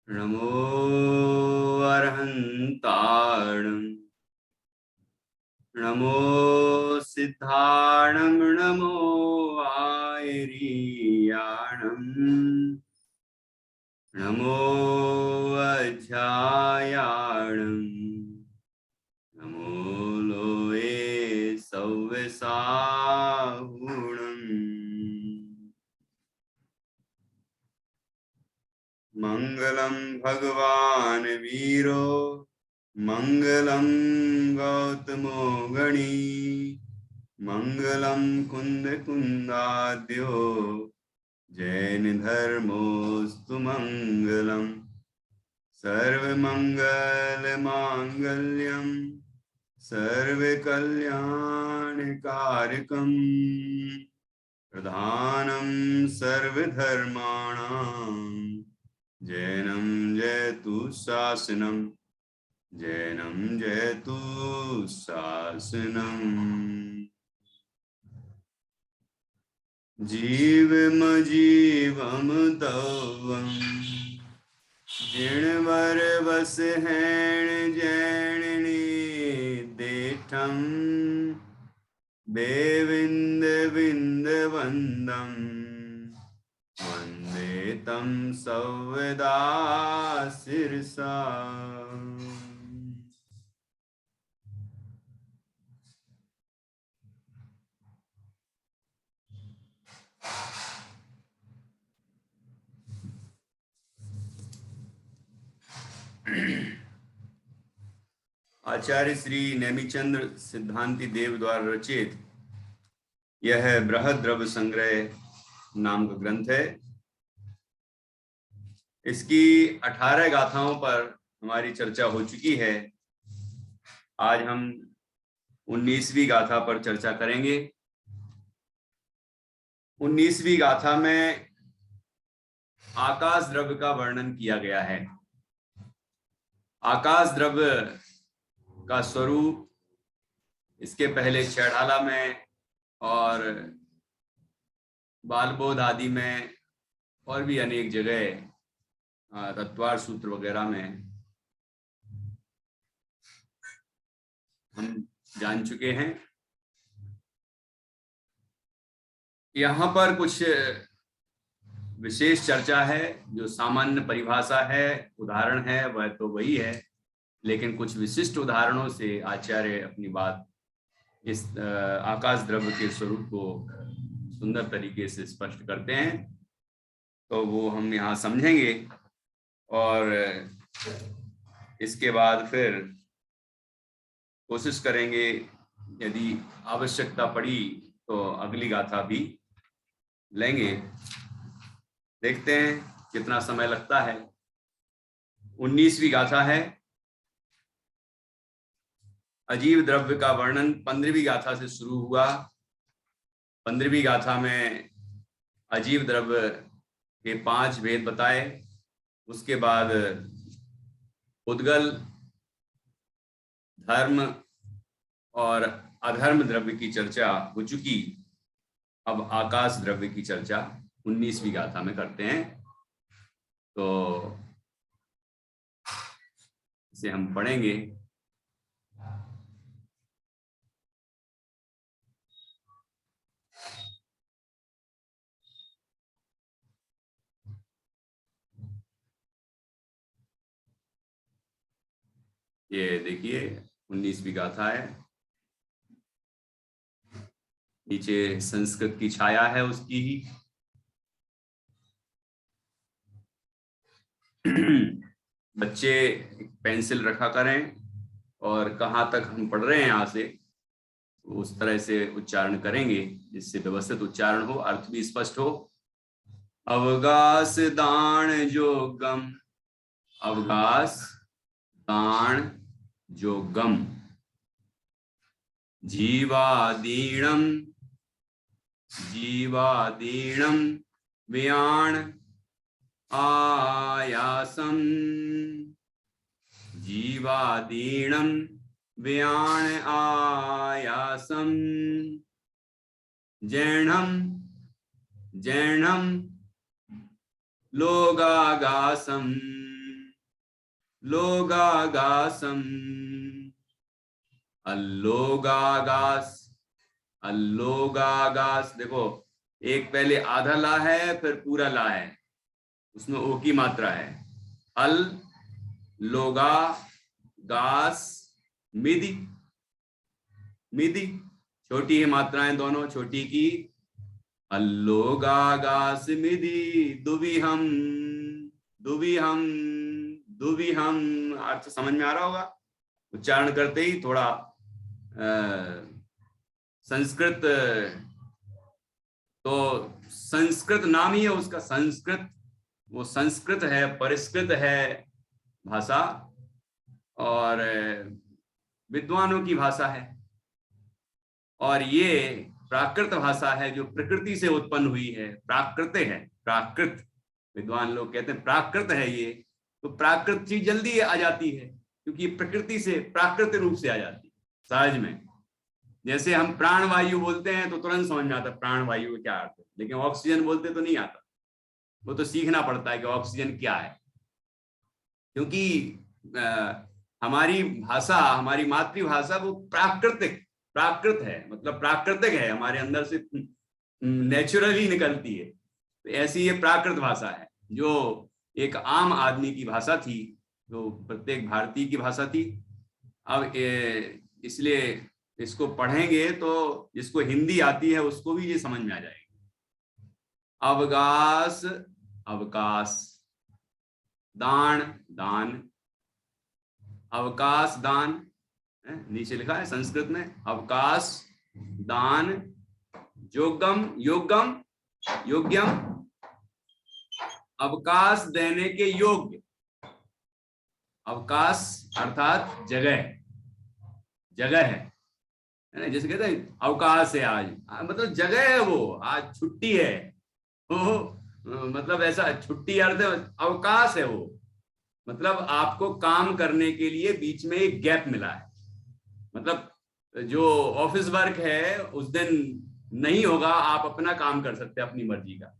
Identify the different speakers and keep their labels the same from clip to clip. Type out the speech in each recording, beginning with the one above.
Speaker 1: नमो अर्हन्ताणं नमो सिद्धाणं नमो आयरीयाणं नमो अध्यायाणं नमो लोये सव्यसाहुणम् मंगलम भगवान वीरो मंगलम गौतमो गणी मंगलम कुंद कुंदाद्यो जैन धर्मोस्तु मंगलम सर्वमंगल मांगल्यम सर्वकल्याणकारकम प्रधानम सर्वधर्माणां जैनम जयतु शासनम जैनम जयतु शासनम जीवम जीवम तवम जिणवर वस हैण जैणनी देठम बेविंद विंद वंदम वंदे तम सव्यदा शिरसा। आचार्य श्री नेमिचंद्र सिद्धांति देव द्वारा रचित यह बृहद्रव्य संग्रह नाम का ग्रंथ है। इसकी 18 गाथाओं पर हमारी चर्चा हो चुकी है। आज हम 19वीं गाथा पर चर्चा करेंगे। 19वीं गाथा में आकाश द्रव्य का वर्णन किया गया है। आकाश द्रव्य का स्वरूप इसके पहले चैढ़ाला में और बालबोध आदि में और भी अनेक जगह तत्वार सूत्र वगैरह में हम जान चुके हैं। यहाँ पर कुछ विशेष चर्चा है। जो सामान्य परिभाषा है, उदाहरण है, वह तो वही है, लेकिन कुछ विशिष्ट उदाहरणों से आचार्य अपनी बात इस आकाश द्रव्य के स्वरूप को सुंदर तरीके से स्पष्ट करते हैं। तो वो हम यहाँ समझेंगे और इसके बाद फिर कोशिश करेंगे, यदि आवश्यकता पड़ी तो अगली गाथा भी लेंगे। देखते हैं कितना समय लगता है। 19वीं गाथा है। अजीव द्रव्य का वर्णन 15वीं गाथा से शुरू हुआ। 15वीं गाथा में अजीव द्रव्य के 5 भेद बताए। उसके बाद उद्गल, धर्म और अधर्म द्रव्य की चर्चा हो चुकी। अब आकाश द्रव्य की चर्चा 19वीं गाथा में करते हैं। तो इसे हम पढ़ेंगे। ये देखिए 19वीं गाथा है। नीचे संस्कृत की छाया है उसकी ही। बच्चे पेंसिल रखा करें और कहाँ तक हम पढ़ रहे हैं यहाँ से उस तरह से उच्चारण करेंगे, जिससे व्यवस्थित उच्चारण हो, अर्थ भी स्पष्ट हो। अवगास दान जोगम, अवगास दान जोगम, जीवादीणम जीवादीणम व्याण आयासम, जीवादीणम व्याण आयासम, जैनम जैनम लोगागासम, लोगागासम, अल्लोगागास, अल्लोगागास। देखो एक पहले आधा ला है फिर पूरा ला है, उसमें ओ की मात्रा है। अल लोगा गास मिधि, मिधि छोटी है मात्राएं दोनों छोटी की। अल्लोगागास मिधि दुविहम, दुविहम, दुविहम। अर्थ समझ में आ रहा होगा, उच्चारण करते ही थोड़ा संस्कृत, तो संस्कृत नाम ही है उसका, संस्कृत, वो संस्कृत है, परिष्कृत है भाषा, और विद्वानों की भाषा है। और ये प्राकृत भाषा है जो प्रकृति से उत्पन्न हुई है, प्राकृत है, प्राकृत, विद्वान लोग कहते हैं प्राकृत है ये। तो प्राकृत चीज जल्दी आ जाती है क्योंकि प्रकृति से प्राकृत रूप से आ जाती है सहज में। जैसे हम प्राण वायु बोलते हैं तो तुरंत समझ में आता है प्राण वायु क्या अर्थ है, लेकिन ऑक्सीजन बोलते तो नहीं आता, वो तो सीखना पड़ता है कि ऑक्सीजन क्या है। क्योंकि हमारी भाषा, हमारी मातृभाषा वो प्राकृतिक, प्राकृत है, मतलब प्राकृतिक है, हमारे अंदर से नेचुरली निकलती है। तो ऐसी ये प्राकृत भाषा है जो एक आम आदमी की भाषा थी, जो प्रत्येक भारतीय की भाषा थी। अब इसलिए इसको पढ़ेंगे तो जिसको हिंदी आती है उसको भी ये समझ में आ जाएगी। अवकाश, अवकाश, दान, दान, अवकाश दान, नीचे लिखा है संस्कृत में अवकाश दान, योगम, योगम, योग्यम, अवकाश देने के योग्य। अवकाश अर्थात जगह, जगह है ना, जैसे कहते हैं अवकाश है आज, मतलब जगह है, वो आज छुट्टी है, वो मतलब ऐसा छुट्टी अर्थ अवकाश है, वो मतलब आपको काम करने के लिए बीच में एक गैप मिला है। मतलब जो ऑफिस वर्क है उस दिन नहीं होगा, आप अपना काम कर सकते हैं अपनी मर्जी का,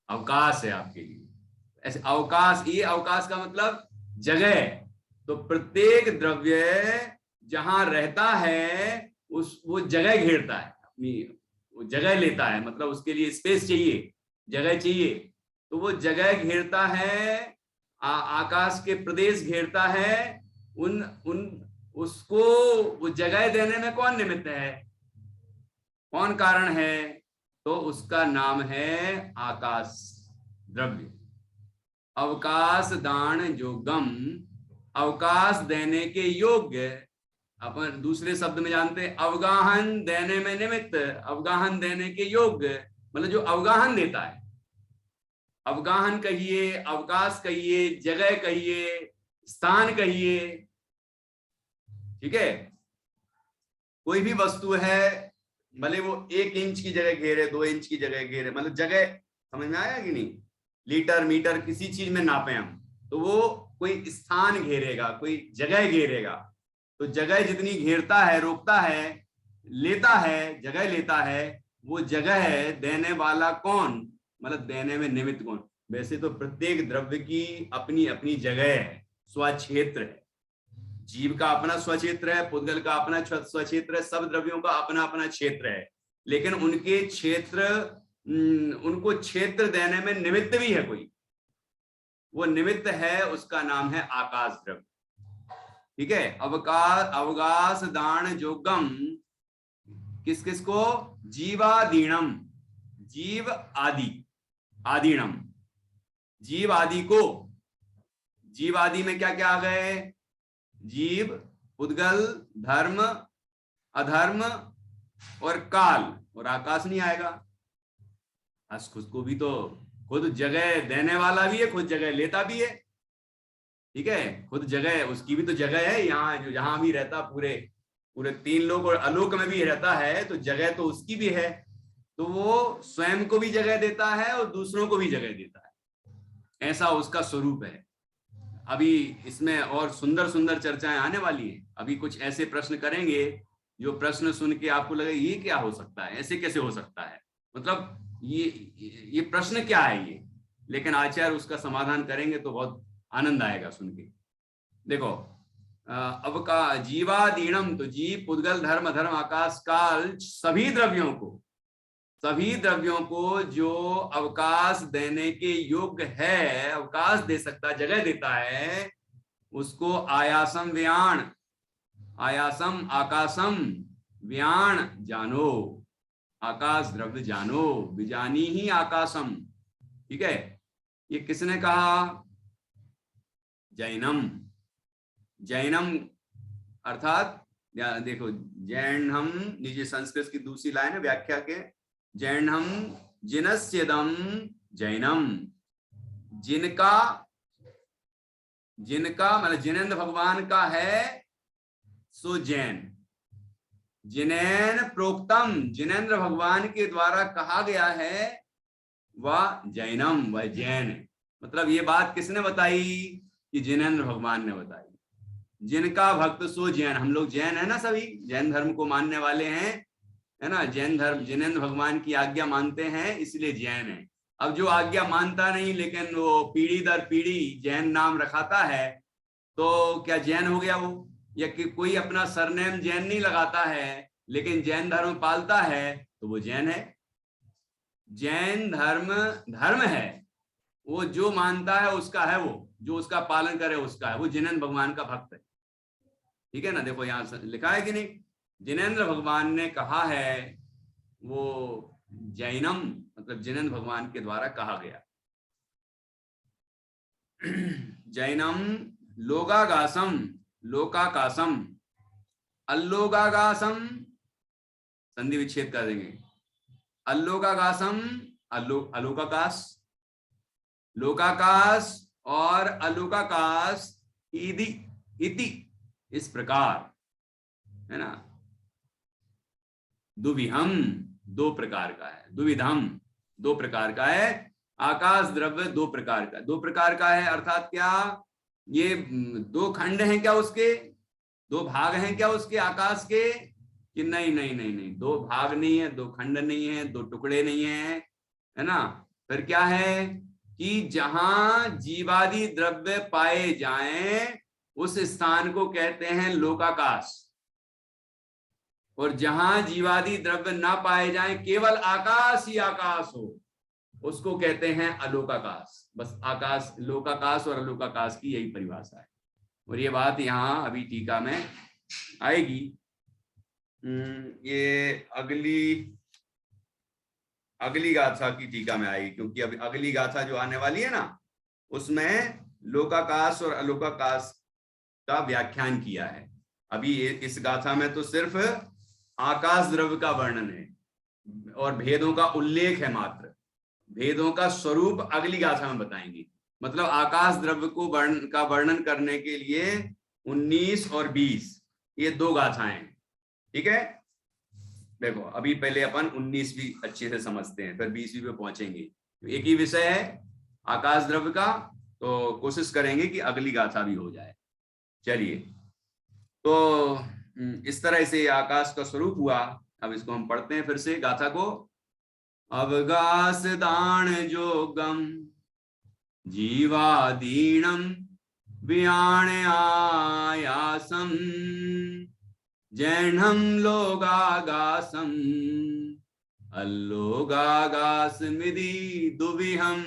Speaker 1: अवकाश है आपके लिए। ऐसे अवकाश, ये अवकाश का मतलब जगह। तो प्रत्येक द्रव्य जहां रहता है उस वो जगह घेरता है, अपनी वो जगह लेता है, मतलब उसके लिए स्पेस चाहिए, जगह चाहिए। तो वो जगह घेरता है, आकाश के प्रदेश घेरता है। उन उसको वो जगह देने में कौन निमित्त है, कौन कारण है? तो उसका नाम है आकाश द्रव्य। अवकाश दान योगम, अवकाश देने के योग्य। अपन दूसरे शब्द में जानते हैं अवगाहन देने में निमित्त, अवगाहन देने के योग्य, मतलब जो अवगाहन देता है। अवगाहन कहिए, अवकाश कहिए, जगह कहिए, स्थान कहिए, ठीक है। कोई भी वस्तु है, भले वो 1 इंच की जगह घेरे, 2 इंच की जगह घेरे, मतलब जगह, समझ में आया कि नहीं? लीटर मीटर किसी चीज में नापे हम तो वो कोई स्थान घेरेगा, कोई जगह घेरेगा। तो जगह जितनी घेरता है, रोकता है, लेता है, जगह लेता है, वो जगह है देने वाला कौन, मतलब देने में निमित्त कौन? वैसे तो प्रत्येक द्रव्य की अपनी अपनी जगह है, स्वक्षेत्र है। जीव का अपना स्वक्षेत्र है, पुद्गल का अपना स्वक्षेत्र है, सब द्रव्यों का अपना अपना क्षेत्र है। लेकिन उनके क्षेत्र, उनको क्षेत्र देने में निमित्त भी है कोई, वो निमित्त है, उसका नाम है आकाश द्रव्य, ठीक है। अवकाश, अवकाश दान जोगम, किस किस को? जीवादीणम, जीव आदि, आदीणम, जीव आदि को। जीव आदि में क्या क्या आ गए? जीव, पुद्गल, धर्म, अधर्म और काल, और आकाश नहीं आएगा। खुद को भी तो खुद जगह देने वाला भी है, खुद जगह लेता भी है, ठीक है। खुद जगह, उसकी भी तो जगह है यहाँ, जो जहां भी रहता, पूरे पूरे 3 लोक और आलोक में भी रहता है, तो जगह तो उसकी भी है। तो वो स्वयं को भी जगह देता है और दूसरों को भी जगह देता है, ऐसा उसका स्वरूप है। अभी इसमें और सुंदर सुंदर चर्चाएं आने वाली हैं। अभी कुछ ऐसे प्रश्न करेंगे जो प्रश्न सुन के आपको लगे ये क्या हो सकता है, ऐसे कैसे हो सकता है, मतलब ये प्रश्न क्या है, लेकिन आचार्य उसका समाधान करेंगे तो बहुत आनंद आएगा सुन के। देखो अवका जीवादीनम, तो जीव पुद्गल धर्म अधर्म आकाश काल सभी द्रव्यों को जो अवकाश देने के योग्य है, अवकाश दे सकता, जगह देता है, उसको आयासम व्याण, आयासम आकाशम व्याण जानो, आकाश द्रव्य जानो, विजानी ही आकाशम। ठीक है, ये किसने कहा? जैनम। जैनम अर्थात देखो, जैनम नीचे संस्कृत की दूसरी लाइन है व्याख्या के, जैनम जिनस्यदम जैनम, जिनका मतलब जिनेन्द्र भगवान का है सो जैन, जिनैन प्रोक्तम, जिनेन्द्र भगवान के द्वारा कहा गया है वह जैनम, वह जैन। मतलब ये बात किसने बताई? कि जिनेन्द्र भगवान ने बताई। जिनका भक्त सो जैन, हम लोग जैन है ना, सभी जैन धर्म को मानने वाले हैं, है ना, जैन धर्म जिनेन्द्र भगवान की आज्ञा मानते हैं इसलिए जैन है। अब जो आज्ञा मानता नहीं लेकिन वो पीढ़ी दर पीढ़ी जैन नाम रखाता है, तो क्या जैन हो गया वो? या कि कोई अपना सरनेम जैन नहीं लगाता है लेकिन जैन धर्म पालता है तो वो जैन है। जैन धर्म है, वो जो मानता है उसका है, वो जो उसका पालन करे उसका है, वो जिनेन्द्र भगवान का भक्त है। ठीक है ना, देखो यहां लिखा है कि नहीं, जिनेन्द्र भगवान ने कहा है, वो जैनम मतलब जिनेन्द्र भगवान के द्वारा कहा गया। जैनम लोगागासम, लोकाकाशम, अल्लोगागासम, संधि विच्छेद कर देंगे, अल्लोकागासम, अलोकाकाश, लोकाकाश और अलोकाकाश, इति इति, इस प्रकार, है ना। दुविहम दो प्रकार का है, दुविधम दो प्रकार का है, आकाश द्रव्य दो प्रकार का है। अर्थात क्या ये दो खंड हैं क्या उसके, दो भाग हैं क्या उसके आकाश के? कि नहीं नहीं नहीं नहीं, दो भाग नहीं है, दो खंड नहीं है, दो टुकड़े नहीं है, है ना। फिर क्या है कि जहां जीवादि द्रव्य पाए जाएं उस स्थान को कहते हैं लोकाकाश, और जहां जीवादि द्रव्य ना पाए जाएं, केवल आकाश ही आकाश हो, उसको कहते हैं अलोकाकाश। बस आकाश, लोकाकाश और अलोकाकाश की यही परिभाषा है। और ये बात यहाँ अभी टीका में आएगी। ये अगली गाथा की टीका में आएगी, क्योंकि अभी अगली गाथा जो आने वाली है ना, उसमें लोकाकाश और अलोकाकाश का व्याख्यान किया है। अभी इस गाथा में तो सिर्फ आकाश द्रव्य का वर्णन है और भेदों का उल्लेख है मात्र, भेदों का स्वरूप अगली गाथा में बताएंगे। मतलब आकाश द्रव्य को वर्णन करने के लिए 19 और 20 ये दो गाथाएं। ठीक है, देखो अभी पहले अपन 19 भी अच्छे से समझते हैं, फिर 20 पे पहुंचेंगे। तो एक ही विषय है आकाश द्रव्य का, तो कोशिश करेंगे कि अगली गाथा भी हो जाए। चलिए, तो इस तरह से आकाश का स्वरूप हुआ। अब इसको हम पढ़ते हैं फिर से गाथा को। अवगास दान जोगम जीवादीनम व्याण आयासम, जैनम लोगागासम अल्लोगागासमिति दुविहम।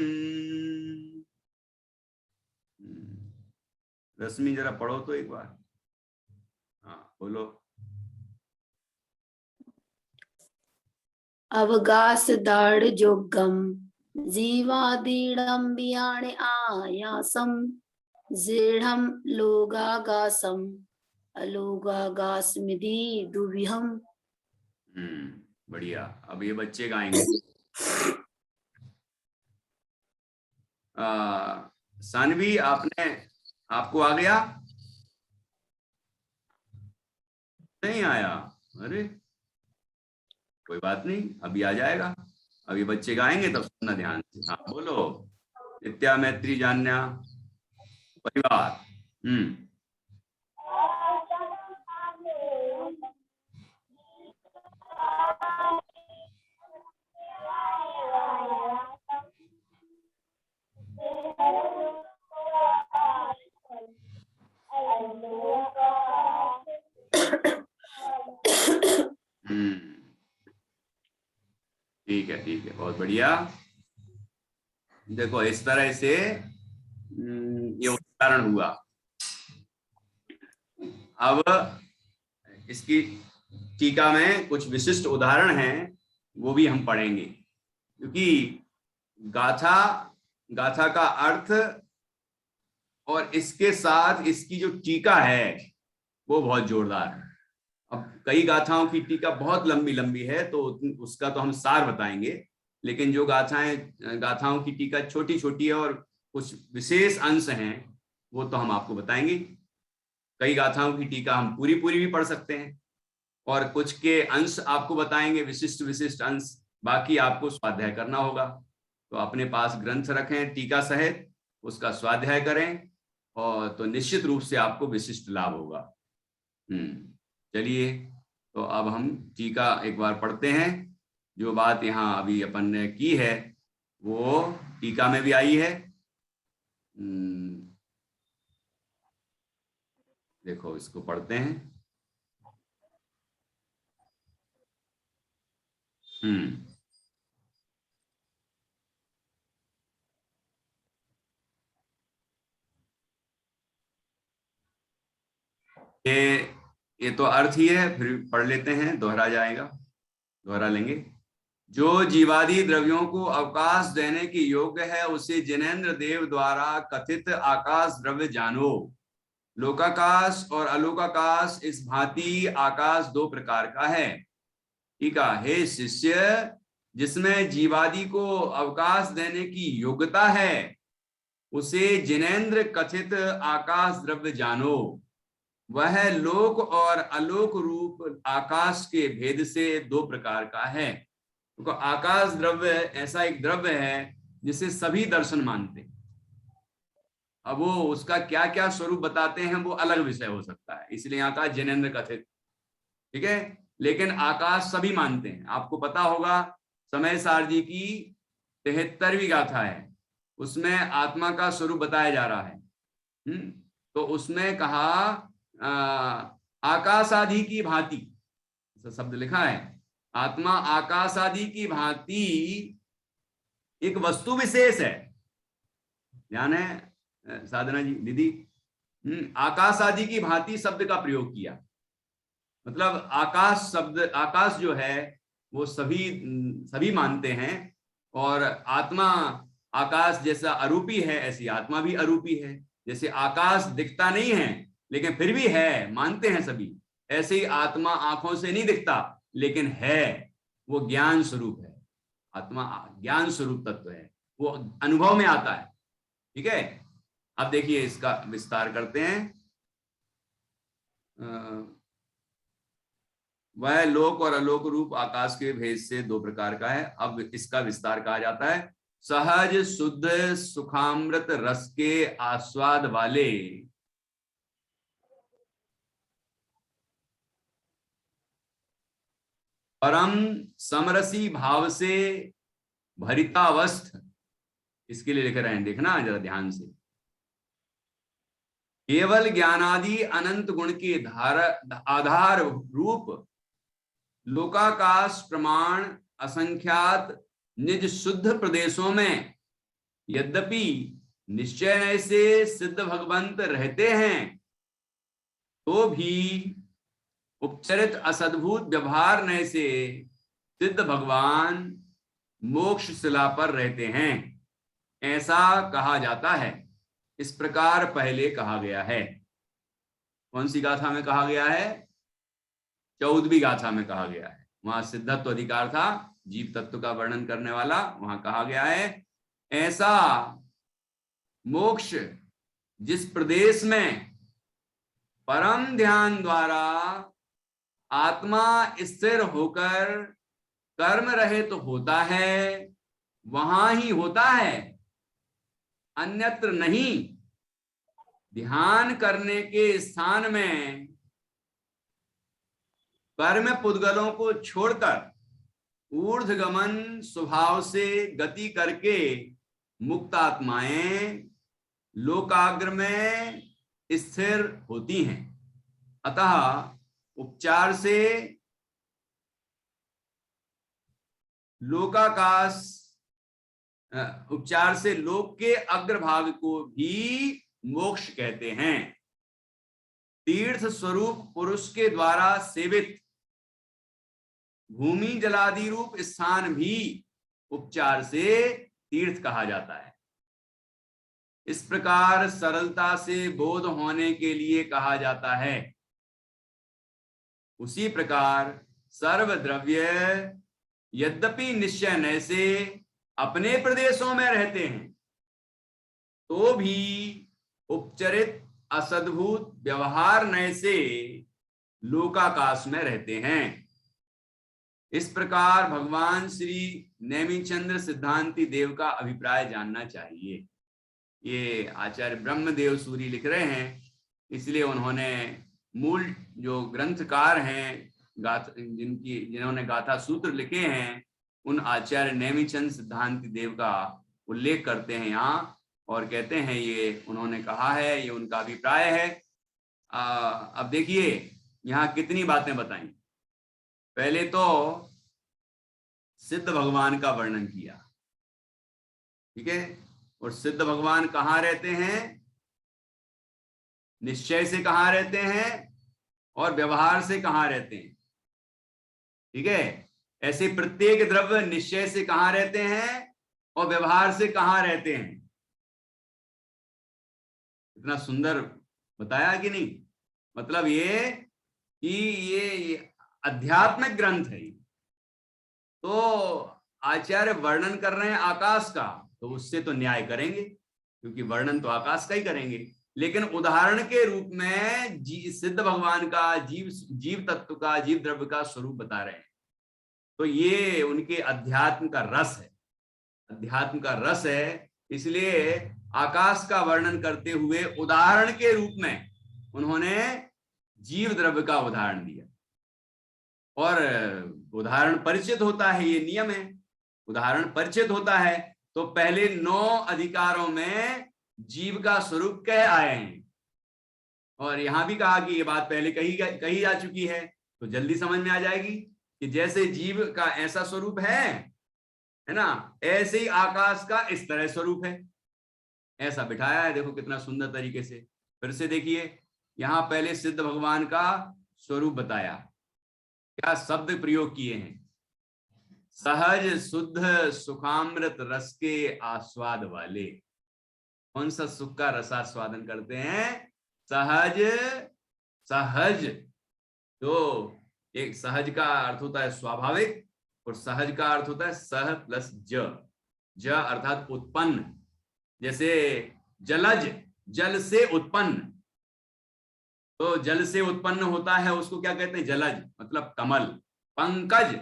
Speaker 1: रश्मि जरा पढ़ो तो एक बार। हाँ बोलो।
Speaker 2: अवगास दाढ़ जोगम जीवादीडम बियाणे आयासम, जेढ़म लोगागासम अलोगागासमिति दुविहम।
Speaker 1: बढ़िया। अब ये बच्चे गाएंगे। सानवी आपको आ गया? नहीं आया? अरे कोई बात नहीं, अभी आ जाएगा। अभी बच्चे गाएंगे तब सुनना ध्यान से। हाँ बोलो। नित्या मैत्री जान्या परिवार। बहुत बढ़िया। देखो इस तरह से ये उदाहरण हुआ। अब इसकी टीका में कुछ विशिष्ट उदाहरण हैं, वो भी हम पढ़ेंगे, क्योंकि गाथा का अर्थ और इसके साथ इसकी जो टीका है वो बहुत जोरदार है। अब कई गाथाओं की टीका बहुत लंबी लंबी है, तो उसका तो हम सार बताएंगे, लेकिन जो गाथाओं की टीका छोटी छोटी है और कुछ विशेष अंश हैं, वो तो हम आपको बताएंगे। कई गाथाओं की टीका हम पूरी पूरी भी पढ़ सकते हैं, और कुछ के अंश आपको बताएंगे, विशिष्ट विशिष्ट अंश, बाकी आपको स्वाध्याय करना होगा। तो अपने पास ग्रंथ रखें टीका सहित, उसका स्वाध्याय करें, और तो निश्चित रूप से आपको विशिष्ट लाभ होगा। चलिए, तो अब हम टीका एक बार पढ़ते हैं। जो बात यहाँ अभी अपन ने की है वो टीका में भी आई है। देखो इसको पढ़ते हैं। ये तो अर्थ ही है, फिर पढ़ लेते हैं, दोहरा जाएगा, दोहरा लेंगे। जो जीवादि द्रव्यों को अवकाश देने की योग्य है, उसे जिनेन्द्र देव द्वारा कथित आकाश द्रव्य जानो। लोकाकाश और अलोकाकाश इस भांति आकाश दो प्रकार का है। ठीक है, हे शिष्य, जिसमें जीवादि को अवकाश देने की योग्यता है, उसे जिनेन्द्र कथित आकाश द्रव्य जानो। वह लोक और अलोक रूप आकाश के भेद से दो प्रकार का है। तो आकाश द्रव्य ऐसा एक द्रव्य है जिसे सभी दर्शन मानते हैं। अब वो उसका क्या क्या स्वरूप बताते हैं वो अलग विषय हो सकता है, इसलिए आकाश जिनेन्द्र कथित, ठीक है। लेकिन आकाश सभी मानते हैं। आपको पता होगा समय सार जी की 73वीं गाथा है, उसमें आत्मा का स्वरूप बताया जा रहा है। तो उसमें कहा आकाश आदि की भांति, शब्द लिखा है, आत्मा आकाश आदि की भांति एक वस्तु विशेष है। ध्यान है साधना जी दीदी, आकाश आदि की भांति शब्द का प्रयोग किया। मतलब आकाश शब्द, आकाश जो है वो सभी मानते हैं, और आत्मा आकाश जैसा अरूपी है, ऐसी आत्मा भी अरूपी है। जैसे आकाश दिखता नहीं है लेकिन फिर भी है, मानते हैं सभी, ऐसे ही आत्मा आंखों से नहीं दिखता लेकिन है, वो ज्ञान स्वरूप है। आत्मा ज्ञान स्वरूप तत्व है, वो अनुभव में आता है। ठीक है, अब देखिए इसका विस्तार करते हैं। वह लोक और अलोक रूप आकाश के भेद से दो प्रकार का है। अब इसका विस्तार कहा जाता है। सहज शुद्ध सुखामृत रस के आस्वाद वाले परम समरसी भाव से भरितावस्थ, इसके लिए लिख रहे हैं, देखना जरा ध्यान से। केवल ज्ञानादि अनंत गुण के आधार रूप लोकाकाश प्रमाण असंख्यात निज शुद्ध प्रदेशों में यद्यपि निश्चय से सिद्ध भगवंत रहते हैं, तो भी उपचरित असद्भुत व्यवहार नय से सिद्ध भगवान मोक्ष शिला पर रहते हैं, ऐसा कहा जाता है। इस प्रकार पहले कहा गया है। कौन सी गाथा में कहा गया है? 14वीं गाथा में कहा गया है। वहां सिद्धत्व अधिकार था, जीव तत्व का वर्णन करने वाला, वहां कहा गया है ऐसा मोक्ष जिस प्रदेश में परम ध्यान द्वारा आत्मा स्थिर होकर कर्म रहित होता है, वहां ही होता है, अन्यत्र नहीं। ध्यान करने के स्थान में कर्म पुद्गलों को छोड़कर ऊर्ध्वगमन स्वभाव से गति करके मुक्त आत्माएं लोकाग्र में स्थिर होती हैं। अतः उपचार से लोकाकाश उपचार से लोक के अग्रभाग को भी मोक्ष कहते हैं। तीर्थ स्वरूप पुरुष के द्वारा सेवित भूमि जलादि रूप स्थान भी उपचार से तीर्थ कहा जाता है। इस प्रकार सरलता से बोध होने के लिए कहा जाता है। उसी प्रकार सर्व द्रव्य यद्यपि निश्चय नय से अपने प्रदेशों में रहते हैं, तो भी उपचरित असद्भुत व्यवहार नय से लोकाकाश में रहते हैं। इस प्रकार भगवान श्री नेमिचंद्र सिद्धांति देव का अभिप्राय जानना चाहिए। ये आचार्य ब्रह्मदेव सूरी लिख रहे हैं, इसलिए उन्होंने मूल जो ग्रंथकार हैं जिन्होंने गाथा सूत्र लिखे हैं, उन आचार्य नेमिचंद सिद्धांति देव का उल्लेख करते हैं यहाँ और कहते हैं ये उन्होंने कहा है, ये उनका अभिप्राय है। अब देखिए यहाँ कितनी बातें बताई। पहले तो सिद्ध भगवान का वर्णन किया, ठीक है, और सिद्ध भगवान कहाँ रहते हैं, निश्चय से कहाँ रहते हैं और व्यवहार से कहाँ रहते हैं, ठीक है। ऐसे प्रत्येक द्रव्य निश्चय से कहाँ रहते हैं और व्यवहार से कहाँ रहते हैं। इतना सुंदर बताया कि नहीं। मतलब ये कि ये आध्यात्मिक ग्रंथ है, तो आचार्य वर्णन कर रहे हैं आकाश का, तो उससे तो न्याय करेंगे, क्योंकि वर्णन तो आकाश का ही करेंगे, लेकिन उदाहरण के रूप में सिद्ध भगवान का जीव तत्व का, जीव द्रव्य का स्वरूप बता रहे हैं। तो ये उनके अध्यात्म का रस है, अध्यात्म का रस है। इसलिए आकाश का वर्णन करते हुए उदाहरण के रूप में उन्होंने जीव द्रव्य का उदाहरण दिया। और उदाहरण परिचित होता है, ये नियम है, उदाहरण परिचित होता है। तो पहले 9 अधिकारों में जीव का स्वरूप कह आए हैं, और यहां भी कहा कि ये बात पहले कही जा चुकी है, तो जल्दी समझ में आ जाएगी कि जैसे जीव का ऐसा स्वरूप है ना, ऐसे ही आकाश का इस तरह स्वरूप है। ऐसा बिठाया है, देखो कितना सुंदर तरीके से। फिर से देखिए, यहां पहले सिद्ध भगवान का स्वरूप बताया, क्या शब्द प्रयोग किए हैं, सहज शुद्ध सुखामृत रस के आस्वाद वाले। कौन सा सुख का रसास्वादन करते हैं, सहज। सहज तो एक सहज का अर्थ होता है स्वाभाविक, और सहज का अर्थ होता है सह प्लस ज अर्थात उत्पन्न। जैसे जलज, जल से उत्पन्न, तो जल से उत्पन्न होता है उसको क्या कहते हैं, जलज, मतलब कमल। पंकज,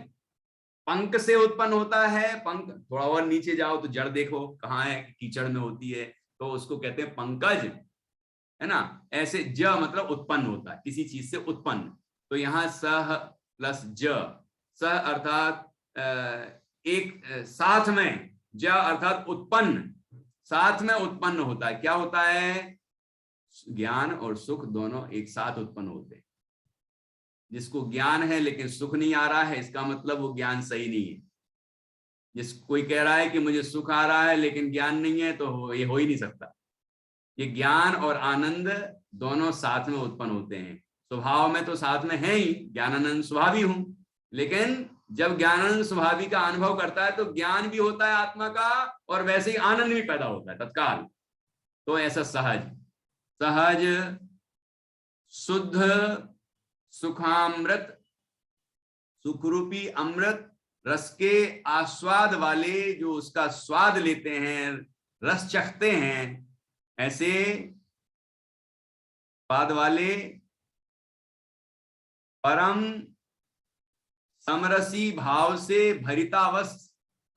Speaker 1: पंख से उत्पन्न होता है, पंख थोड़ा और नीचे जाओ तो जड़ देखो कहाँ है, कीचड़ में होती है, तो उसको कहते हैं पंकज, है ना। ऐसे ज मतलब उत्पन्न होता है, किसी चीज से उत्पन्न। तो यहाँ सह प्लस ज, सह अर्थात एक साथ में, ज अर्थात उत्पन्न, साथ में उत्पन्न होता है। क्या होता है, ज्ञान और सुख दोनों एक साथ उत्पन्न होते हैं। जिसको ज्ञान है लेकिन सुख नहीं आ रहा है, इसका मतलब वो ज्ञान सही नहीं है। जिस कोई कह रहा है कि मुझे सुख आ रहा है लेकिन ज्ञान नहीं है, तो ये हो ही नहीं सकता। ये ज्ञान और आनंद दोनों साथ में उत्पन्न होते हैं। स्वभाव में तो साथ में है ही, ज्ञानानंद स्वभावी हूं, लेकिन जब ज्ञानानंद स्वभावी का अनुभव करता है तो ज्ञान भी होता है आत्मा का, और वैसे ही आनंद भी पैदा होता है तत्काल। तो ऐसा सहज, सहज शुद्ध सुखामृत, सुखरूपी अमृत रस के आस्वाद वाले, जो उसका स्वाद लेते हैं, रस चखते हैं, ऐसे स्वाद वाले परम समरसी भाव से भरितावस्थ।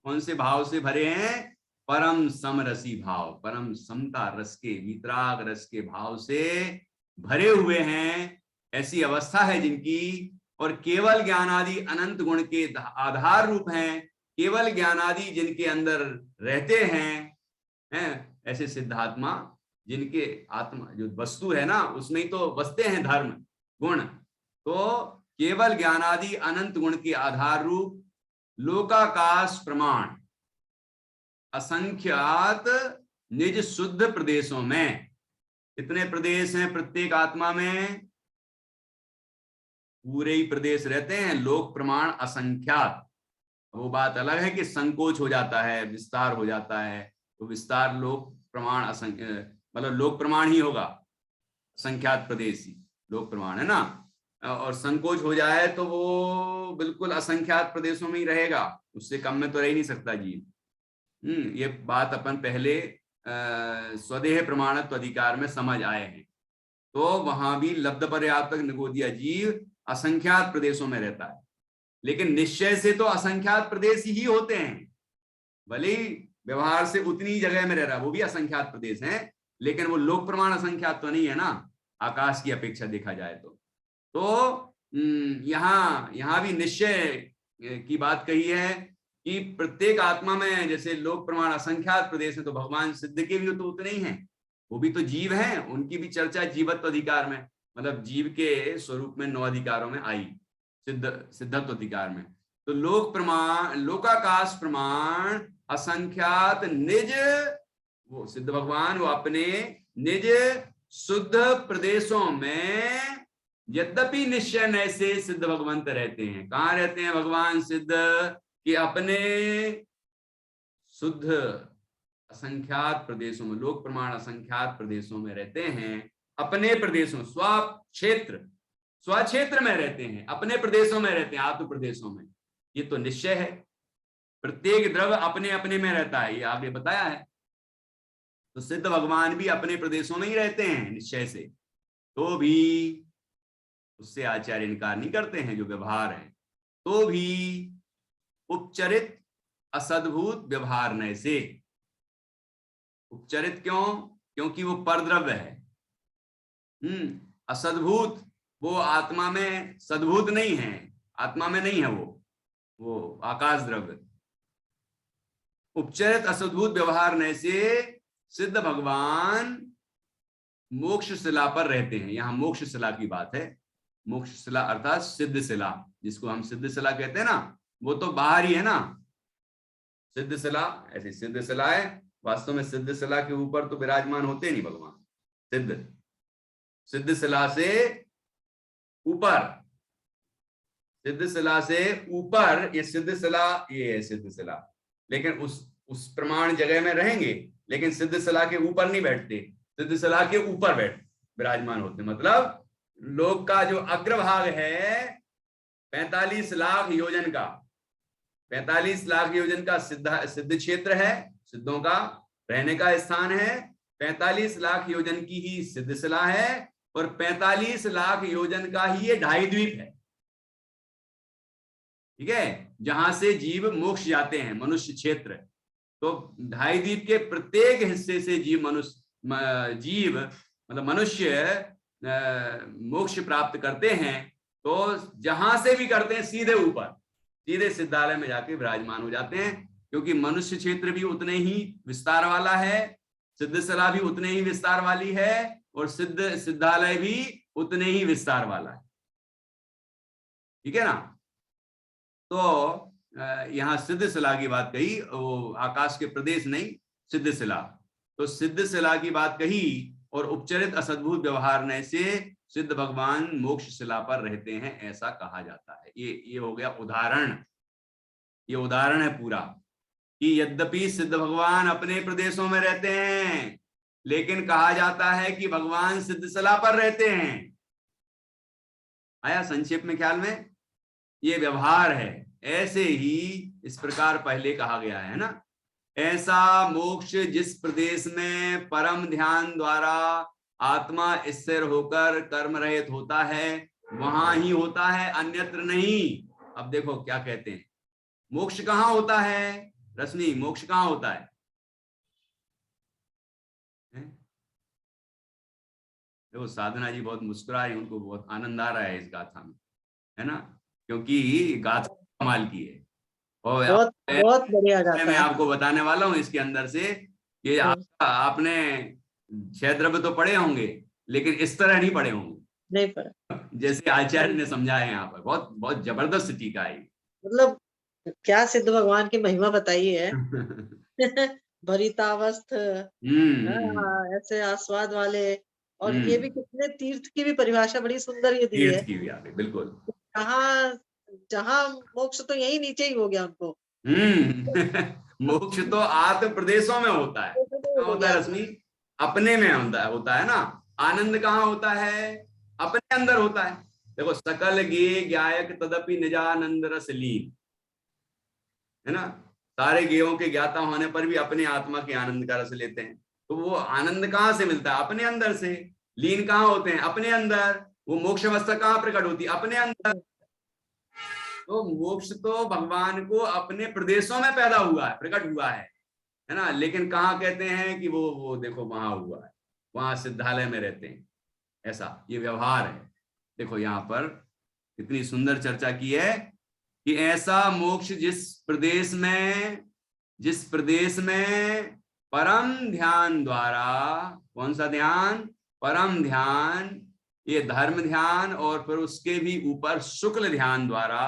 Speaker 1: कौन से भाव से भरे हैं, परम समरसी भाव, परम समता रस के, वितराग रस के भाव से भरे हुए हैं। ऐसी अवस्था है जिनकी, और केवल ज्ञानादि अनंत गुण के आधार रूप हैं, केवल ज्ञानादि जिनके अंदर रहते हैं, ऐसे सिद्धात्मा जिनके आत्मा जो वस्तु है ना, उसमें ही तो बसते हैं धर्म गुण। तो केवल ज्ञानादि अनंत गुण के आधार रूप लोकाकाश प्रमाण असंख्यात निज शुद्ध प्रदेशों में। कितने प्रदेश हैं प्रत्येक आत्मा में? पूरे ही प्रदेश रहते हैं। लोक प्रमाण असंख्यात। वो बात अलग है कि संकोच हो जाता है, विस्तार हो जाता है, तो विस्तार लोक प्रमाण असंख्य, मतलब लोक प्रमाण ही होगा, संख्यात प्रदेश ही लोक प्रमाण है ना। और संकोच हो जाए तो वो बिल्कुल असंख्यात प्रदेशों में ही रहेगा, उससे कम में तो रह ही नहीं सकता जीव। ये बात अपन पहले स्वदेह प्रमाणत्व अधिकार में समझ आए हैं। तो वहां भी लब्ध पर्याप्तक निगोदिया जीव असंख्यात प्रदेशों में रहता है, लेकिन निश्चय से तो असंख्यात प्रदेश ही होते हैं। भले ही व्यवहार से उतनी जगह में रह रहा है, वो भी असंख्यात प्रदेश हैं, लेकिन वो लोक प्रमाण असंख्यात तो नहीं है ना, आकाश की अपेक्षा देखा जाए तो यहाँ भी निश्चय की बात कही है कि प्रत्येक आत्मा में जैसे लोक प्रमाण असंख्यात प्रदेश है, तो भगवान सिद्ध के भी तो उतने ही हैं, वो भी तो जीव हैं, उनकी भी चर्चा जीवत्व अधिकार में, मतलब जीव के स्वरूप में 9 अधिकारों में आई, सिद्धत्व अधिकार में। तो लोक प्रमाण, लोकाकाश प्रमाण असंख्यात निज, वो सिद्ध भगवान वो अपने निज शुद्ध प्रदेशों में, यद्यपि निश्चय नय से सिद्ध भगवंत रहते हैं। कहाँ रहते हैं भगवान सिद्ध? कि अपने शुद्ध असंख्यात प्रदेशों में, लोक प्रमाण असंख्यात प्रदेशों में रहते हैं, अपने प्रदेशों, स्वक्षेत्र में रहते हैं, अपने प्रदेशों में रहते हैं, आत्म प्रदेशों में। ये तो निश्चय है, प्रत्येक द्रव्य अपने अपने में रहता है, ये आगे बताया है। तो सिद्ध भगवान भी अपने प्रदेशों में ही रहते हैं निश्चय से, तो भी उससे आचार्य इनकार नहीं करते हैं, जो व्यवहार है तो भी उपचरित असद्भूत व्यवहार नय से। उपचरित क्यों? क्योंकि वो परद्रव्य है। असद्भूत, वो आत्मा में सद्भूत नहीं है, आत्मा में नहीं है, वो आकाश द्रव्य। उपचरित असद्भूत व्यवहार नय से सिद्ध भगवान मोक्ष शिला पर रहते हैं। यहाँ मोक्ष शिला की बात है। मोक्ष शिला अर्थात सिद्ध शिला, जिसको हम सिद्ध शिला कहते हैं ना, वो तो बाहर ही है ना सिद्ध शिला। ऐसी सिद्ध शिला है, वास्तव में सिद्ध शिला के ऊपर तो विराजमान होते नहीं भगवान। सिद्ध शिला से ऊपर, सिद्ध शिला से ऊपर, ये सिद्ध शिला, ये है सिद्ध शिला, लेकिन उस प्रमाण जगह में रहेंगे, लेकिन सिद्ध शिला के ऊपर नहीं बैठते, सिद्ध शिला के ऊपर विराजमान होते। मतलब लोक का जो अग्रभाग है 45 लाख योजन का, 45 लाख योजन का सिद्ध क्षेत्र है, सिद्धों का रहने का स्थान है। 45 लाख योजन की ही सिद्ध शिला है, और 45 लाख योजन का ही ये 2.5 द्वीप है, ठीक है, जहां से जीव मोक्ष जाते हैं, मनुष्य क्षेत्र। तो 2.5 द्वीप के प्रत्येक हिस्से से जीव मतलब मनुष्य मोक्ष प्राप्त करते हैं। तो जहां से भी करते हैं सीधे ऊपर, सीधे सिद्धालय में जाके विराजमान हो जाते हैं, क्योंकि मनुष्य क्षेत्र भी उतने ही विस्तार वाला है, सिद्धशिला भी उतने ही विस्तार वाली है, और सिद्धालय भी उतने ही विस्तार वाला है, ठीक है ना। तो यहाँ सिद्धशिला की बात कही, वो आकाश के प्रदेश नहीं, सिद्धशिला। तो सिद्धशिला की बात कही, और उपचरित असद्भुत व्यवहार नय से सिद्ध भगवान मोक्ष शिला पर रहते हैं, ऐसा कहा जाता है। ये हो गया उदाहरण, ये उदाहरण है पूरा, कि यद्यपि सिद्ध भगवान अपने प्रदेशों में रहते हैं, लेकिन कहा जाता है कि भगवान सिद्धशिला पर रहते हैं। आया संक्षेप में ख्याल में? ये व्यवहार है। ऐसे ही इस प्रकार पहले कहा गया है ना, ऐसा मोक्ष जिस प्रदेश में परम ध्यान द्वारा आत्मा स्थिर होकर कर्म रहित होता है, वहां ही होता है, अन्यत्र नहीं। अब देखो क्या कहते हैं, मोक्ष कहाँ होता है रश्मि? मोक्ष कहाँ होता है? देखो साधना जी बहुत मुस्कुरा रही, उनको बहुत आनंद आ रहा है इस गाथा में, है ना, क्योंकि गाथा कमाल की है। और
Speaker 3: बहुत बढ़िया गाथा
Speaker 1: मैं आपको बताने वाला हूँ इसके अंदर से, ये आपने 6 द्रव्य तो पढ़े होंगे, लेकिन इस तरह नहीं पढ़े होंगे,
Speaker 3: नहीं पढ़ा,
Speaker 1: जैसे आचार्य ने समझाया है यहाँ पर। बहुत बहुत जबरदस्त टीका है।
Speaker 3: मतलब क्या सिद्ध भगवान की महिमा बताई है। भरितावस्थ, ऐसे आस्वाद वाले। और ये भी कितने तीर्थ की भी परिभाषा बड़ी सुंदर ये दी है।
Speaker 1: तीर्थ की भी आ गई, बिल्कुल।
Speaker 3: जहाँ जहाँ मोक्ष तो यही नीचे ही हो गया उनको।
Speaker 1: मोक्ष तो आत्म प्रदेशों में होता है। कहाँ
Speaker 3: हो
Speaker 1: होता है
Speaker 3: गया।
Speaker 1: रश्मि? अपने में होता है ना। आनंद कहाँ होता है? अपने अंदर होता है। देखो, सकल गे ज्ञायक तदपि निजानंद रस लीन, है ना। सारे गेयों के ज्ञाता होने पर भी अपने आत्मा के आनंद का रस लेते हैं। तो वो आनंद कहाँ से मिलता है? अपने अंदर से। लीन कहाँ होते हैं? अपने अंदर। वो मोक्ष अवस्था कहाँ प्रकट होती है? अपने अंदर। तो मोक्ष तो भगवान को अपने प्रदेशों में पैदा हुआ है, प्रकट हुआ है ना। लेकिन कहाँ कहते हैं कि वो देखो वहां हुआ है, वहां सिद्धालय में रहते हैं, ऐसा ये व्यवहार है। देखो यहाँ पर कितनी सुंदर चर्चा की है कि ऐसा मोक्ष जिस प्रदेश में परम ध्यान द्वारा, कौन सा ध्यान? परम ध्यान, ये धर्म ध्यान, और फिर उसके भी ऊपर शुक्ल ध्यान द्वारा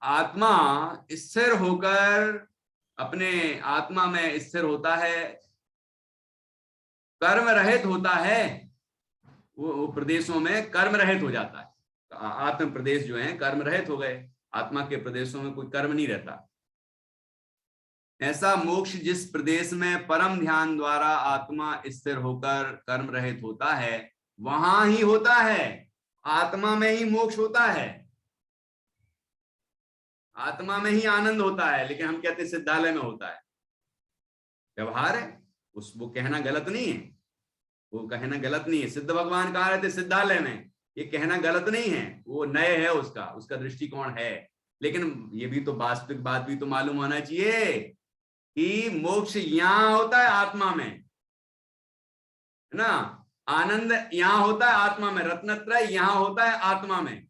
Speaker 1: आत्मा स्थिर होकर अपने आत्मा में स्थिर होता है, कर्म रहित होता है। वो प्रदेशों में कर्म रहित हो जाता है। आत्म प्रदेश जो है कर्म रहित हो गए, आत्मा के प्रदेशों में कोई कर्म नहीं रहता। ऐसा मोक्ष जिस प्रदेश में परम ध्यान द्वारा आत्मा स्थिर होकर कर्म रहित होता है, वहां ही होता है। आत्मा में ही मोक्ष होता है, आत्मा में ही आनंद होता है। लेकिन हम कहते हैं सिद्धालय में होता है। व्यवहार है, वो कहना गलत नहीं है, वो कहना गलत नहीं है। सिद्ध भगवान कहा रहते सिद्धालय में, ये कहना गलत नहीं है। वो नए है, उसका दृष्टिकोण है। लेकिन ये भी तो वास्तविक बात भी तो मालूम होना चाहिए कि मोक्ष यहां होता है आत्मा में, है ना। आनंद यहां होता है आत्मा में, रत्नत्रय यहां होता है आत्मा में।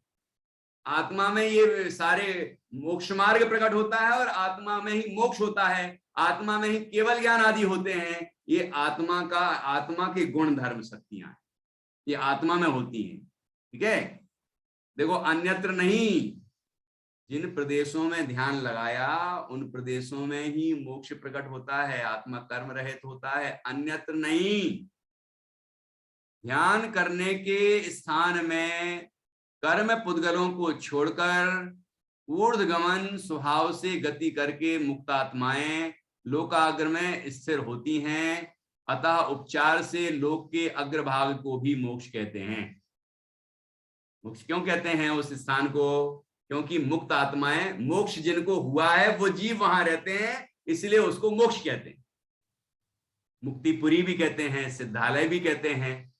Speaker 1: आत्मा में ये सारे मोक्ष मार्ग प्रकट होता है और आत्मा में ही मोक्ष होता है। आत्मा में ही केवल ज्ञान आदि होते हैं। ये आत्मा के गुण धर्म शक्तियां हैं, ये आत्मा में होती हैं। ठीक है, देखो अन्यत्र नहीं। जिन प्रदेशों में ध्यान लगाया उन प्रदेशों में ही मोक्ष प्रकट होता है, आत्मा कर्म रहित होता है, अन्यत्र नहीं। ध्यान करने के स्थान में कर्म पुद्गलों को छोड़कर ऊर्ध्वगमन स्वभाव से गति करके मुक्त आत्माएं लोकाग्र में स्थिर होती हैं। अतः उपचार से लोक के अग्रभाग को भी मोक्ष कहते हैं। मोक्ष क्यों कहते हैं उस स्थान को? क्योंकि मुक्त आत्माएं, मोक्ष जिनको हुआ है वो जीव वहां रहते हैं, इसलिए उसको मोक्ष कहते हैं। मुक्तिपुरी भी कहते हैं, सिद्धालय भी कहते हैं।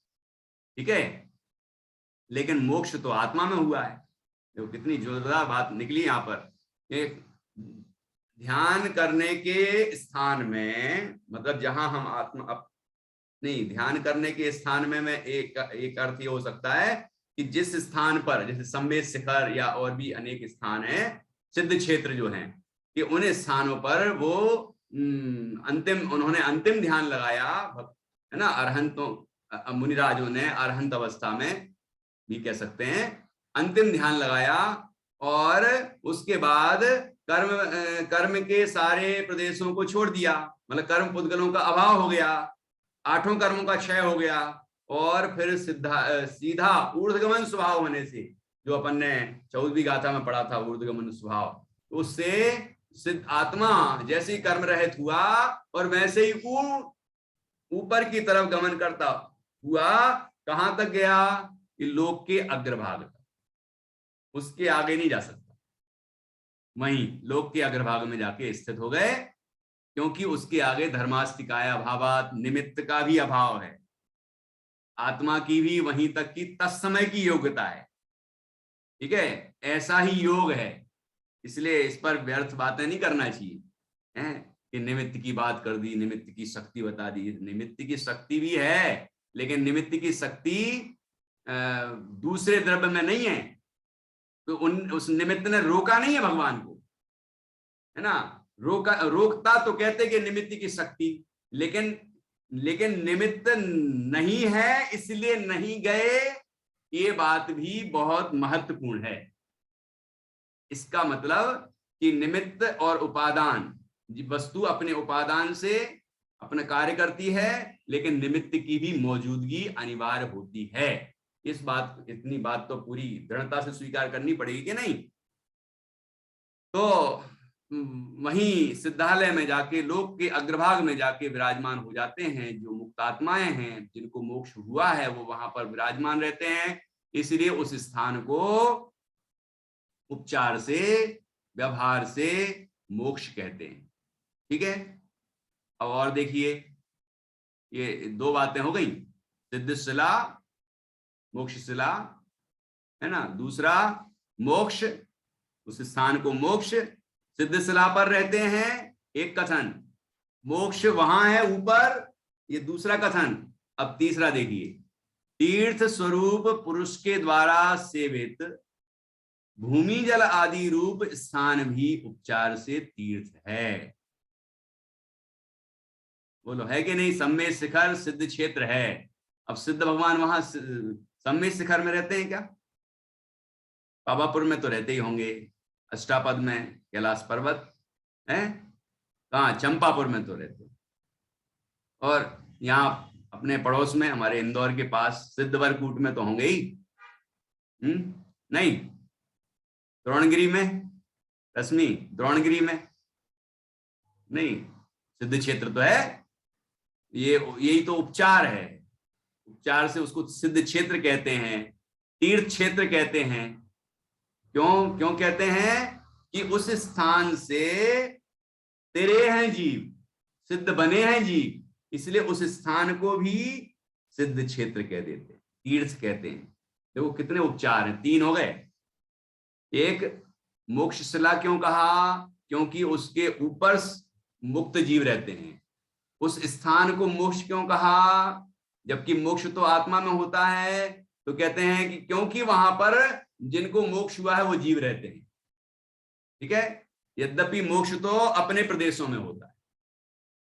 Speaker 1: ठीक है, लेकिन मोक्ष तो आत्मा में हुआ है। देखो कितनी जोरदार बात निकली यहाँ पर। एक ध्यान करने के स्थान में, मतलब जहां हम आत्मा नहीं, ध्यान करने के स्थान में मैं एक अर्थ ये हो सकता है कि जिस स्थान पर, जैसे संवेद शिखर या और भी अनेक स्थान हैं, सिद्ध क्षेत्र जो हैं, कि उन स्थानों पर वो उन्होंने अंतिम ध्यान लगाया, है ना। अरहंतों, मुनिराजों ने अरहंत अवस्था में भी कह सकते हैं, अंतिम ध्यान लगाया और उसके बाद कर्म के सारे प्रदेशों को छोड़ दिया। मतलब कर्म पुद्गलों का अभाव हो गया, 8 कर्मों का क्षय हो गया, और फिर सीधा ऊर्ध्वगमन स्वभाव होने से, जो अपन ने 14वीं गाथा में पढ़ा था, ऊर्ध्वगमन स्वभाव, उससे सिद्ध आत्मा जैसे ही कर्म रहित हुआ और वैसे ही ऊपर की तरफ गमन करता हुआ कहां तक गया? कि लोक के अग्रभाग तक, उसके आगे नहीं जा सकता। वहीं लोक के अग्रभाग में जाके स्थित हो गए, क्योंकि उसके आगे धर्मास्तिकाय अभावात, निमित्त का भी अभाव है। आत्मा की भी वहीं तक की तत्समय की योग्यता है। ठीक है, ऐसा ही योग है। इसलिए इस पर व्यर्थ बातें नहीं करना चाहिए, हैं कि निमित्त की बात कर दी, निमित्त की शक्ति बता दी। निमित्त की शक्ति भी है, लेकिन निमित्त की शक्ति दूसरे द्रव्य में नहीं है। तो उस निमित्त ने रोका नहीं है भगवान को, है ना। रोकता तो कहते कि निमित्त की शक्ति, लेकिन निमित्त नहीं है इसलिए नहीं गए, ये बात भी बहुत महत्वपूर्ण है। इसका मतलब कि निमित्त और उपादान, वस्तु अपने उपादान से अपना कार्य करती है, लेकिन निमित्त की भी मौजूदगी अनिवार्य होती है। इतनी बात तो पूरी दृढ़ता से स्वीकार करनी पड़ेगी कि नहीं। तो वहीं सिद्धालय में जाके, लोक के अग्रभाग में जाके विराजमान हो जाते हैं। जो मुक्त आत्माएं हैं, जिनको मोक्ष हुआ है, वो वहां पर विराजमान रहते हैं। इसलिए उस स्थान को उपचार से, व्यवहार से मोक्ष कहते हैं। ठीक है, अब और देखिए, ये दो बातें हो गई, सिद्ध शिला, मोक्ष शिला, है ना। दूसरा मोक्ष, उस स्थान को मोक्ष, सिद्ध शिला पर रहते हैं, एक कथन। मोक्ष वहां है ऊपर, ये दूसरा कथन। अब तीसरा देखिए, तीर्थ स्वरूप पुरुष के द्वारा सेवित भूमि जल आदि रूप स्थान भी उपचार से तीर्थ है। बोलो है कि नहीं। सम्मेद शिखर सिद्ध क्षेत्र है। अब सिद्ध भगवान वहां सम्मेद शिखर में रहते हैं क्या? पावापुर में तो रहते ही होंगे, अष्टापद में, कैलाश पर्वत है, कहाँ, चंपापुर में तो रहते। और यहाँ अपने पड़ोस में, हमारे इंदौर के पास सिद्धवरकूट में तो होंगे ही। नहीं, द्रोणगिरी में, रश्मि, द्रोणगिरी में नहीं, सिद्ध क्षेत्र तो है। यही तो उपचार है। उपचार से उसको सिद्ध क्षेत्र कहते हैं, तीर्थ क्षेत्र कहते हैं। क्यों कहते हैं? कि उस स्थान से तेरे हैं जीव, सिद्ध बने हैं जीव, इसलिए उस स्थान को भी सिद्ध क्षेत्र कह देते हैं, तीर्थ कहते हैं। देखो कितने उपचार हैं, 3 हो गए। एक, मोक्ष शिला क्यों कहा? क्योंकि उसके ऊपर मुक्त जीव रहते हैं। उस स्थान को मोक्ष क्यों कहा? जबकि मोक्ष तो आत्मा में होता है। तो कहते हैं कि क्योंकि वहां पर जिनको मोक्ष हुआ है वो जीव रहते हैं। ठीक है, यद्यपि मोक्ष तो अपने प्रदेशों में होता है,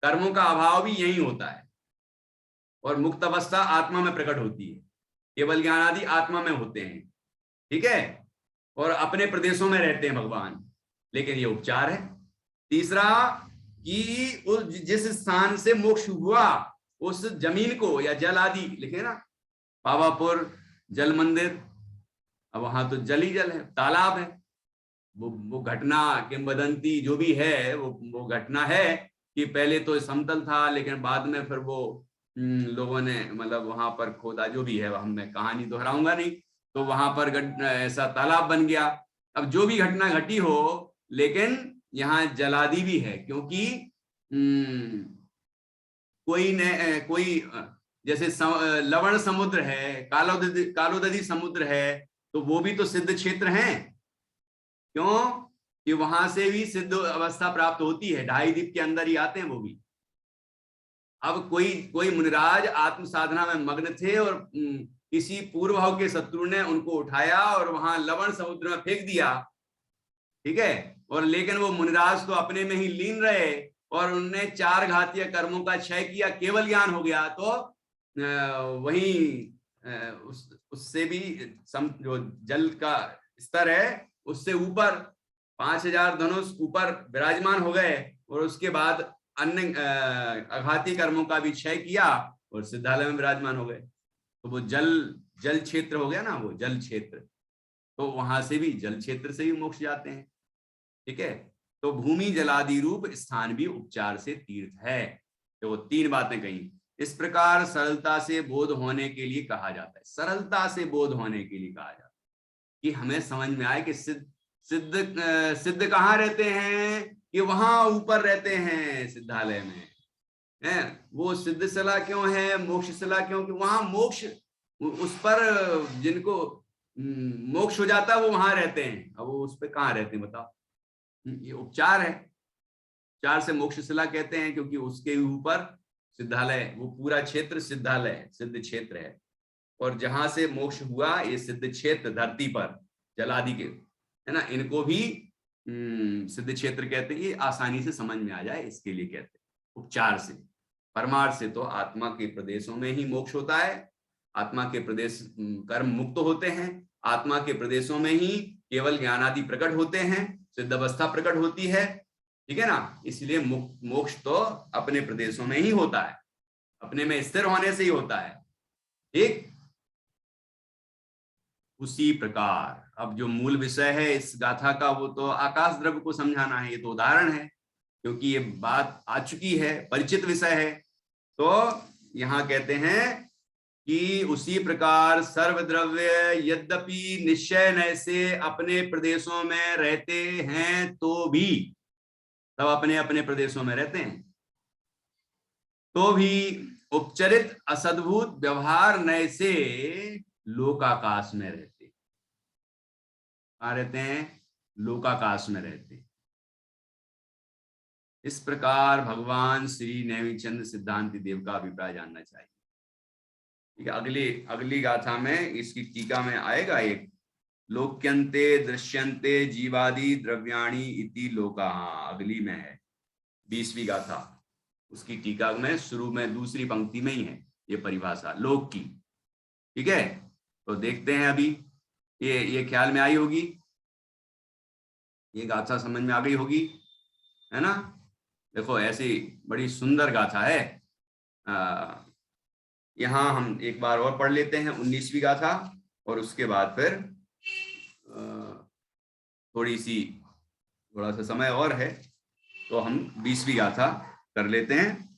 Speaker 1: कर्मों का अभाव भी यही होता है, और मुक्त अवस्था आत्मा में प्रकट होती है, केवल ज्ञान आदि आत्मा में होते हैं। ठीक है, और अपने प्रदेशों में रहते हैं भगवान, लेकिन ये उपचार है। तीसरा, कि उस जिस स्थान से मोक्ष हुआ उस जमीन को, या जल आदि लिखे ना, पावापुर जल मंदिर, अब वहां तो जल ही जल है, तालाब है। वो घटना, किंवदंती जो भी है, वो घटना है कि पहले तो समतल था, लेकिन बाद में फिर वो लोगों ने मतलब वहां पर खोदा, जो भी है, मैं कहानी दोहराऊंगा नहीं, तो वहां पर ऐसा तालाब बन गया। अब जो भी घटना घटी हो, लेकिन यहाँ जलादि भी है, क्योंकि कोई जैसे लवण समुद्र है, कालोदधी समुद्र है, तो वो भी तो सिद्ध क्षेत्र हैं। क्यों? कि वहां से भी सिद्ध अवस्था प्राप्त होती है, 2.5 दीप के अंदर ही आते हैं वो भी। अब कोई मुनिराज आत्म साधना में मग्न थे, और किसी पूर्व भाव के शत्रु ने उनको उठाया और वहां लवण समुद्र में फेंक दिया। ठीक है, और लेकिन वो मुनिराज तो अपने में ही लीन रहे, और उनने 4 घातीय कर्मों का क्षय किया, केवल ज्ञान हो गया। तो वही उससे भी जो जल का स्तर है उससे ऊपर 5000 धनुष ऊपर विराजमान हो गए, और उसके बाद अन्य अघाती कर्मों का भी क्षय किया और सिद्धालय में विराजमान हो गए। तो वो जल क्षेत्र हो गया ना, वो जल क्षेत्र। तो वहां से भी, जल क्षेत्र से भी मोक्ष जाते हैं। ठीक है, तो भूमि जलादि रूप स्थान भी उपचार से तीर्थ है। तो वो 3 बातें कही। इस प्रकार सरलता से बोध होने के लिए कहा जाता है, सरलता से बोध होने के लिए कहा जाता है, कि हमें समझ में आए कि सिद्ध कहाँ रहते हैं, कि वहां ऊपर रहते हैं सिद्धालय में है। वो सिद्ध शिला क्यों है, मोक्ष शिला क्यों? कि वहां मोक्ष, उस पर जिनको मोक्ष हो जाता है वो वहां रहते हैं। अब वो उस पर कहाँ रहते हैं बताओ? ये उपचार है। उपचार से मोक्ष शिला कहते हैं, क्योंकि उसके ऊपर सिद्धालय, वो पूरा क्षेत्र सिद्धालय, सिद्ध क्षेत्र है। और जहां से मोक्ष हुआ, ये सिद्ध क्षेत्र धरती पर जलादि के, है ना, इनको भी सिद्ध क्षेत्र कहते हैं। ये आसानी से समझ में आ जाए इसके लिए कहते हैं उपचार से। परमार्थ से तो आत्मा के प्रदेशों में ही मोक्ष होता है, आत्मा के प्रदेश कर्म मुक्त होते हैं, आत्मा के प्रदेशों में ही केवल ज्ञान आदि प्रकट होते हैं, सिद्ध अवस्था प्रकट होती है, ठीक है ना। इसलिए मोक्ष तो अपने प्रदेशों में ही होता है, अपने में स्थिर होने से ही होता है, ठीक। उसी प्रकार अब जो मूल विषय है इस गाथा का वो तो आकाश द्रव्य को समझाना है, ये तो उदाहरण है, क्योंकि ये बात आ चुकी है, परिचित विषय है। तो यहाँ कहते हैं कि उसी प्रकार सर्वद्रव्य यद्यपि निश्चय नय से अपने प्रदेशों में रहते हैं तो भी, सब अपने अपने प्रदेशों में रहते हैं, तो भी उपचरित असद्भुत व्यवहार नय से लोकाकाश में रहते। कहाँ रहते हैं? लोकाकाश में रहते। इस प्रकार भगवान श्री नेमिचंद सिद्धांति देव का अभिप्राय जानना चाहिए, ठीक है। अगली गाथा में इसकी टीका में आएगा एक, लोक्यन्ते दृश्यन्ते जीवादि द्रव्याणि इति लोका, अगली में है 20वीं गाथा, उसकी टीका में शुरू में दूसरी पंक्ति में ही है ये परिभाषा लोक की, ठीक है। तो देखते हैं अभी, ये ख्याल में आई होगी, ये गाथा समझ में आ गई होगी, है ना। देखो ऐसी बड़ी सुंदर गाथा है। यहाँ हम एक बार और पढ़ लेते हैं 19वीं गाथा, और उसके बाद फिर थोड़ा सा समय और है तो हम 20वीं गाथा कर लेते हैं।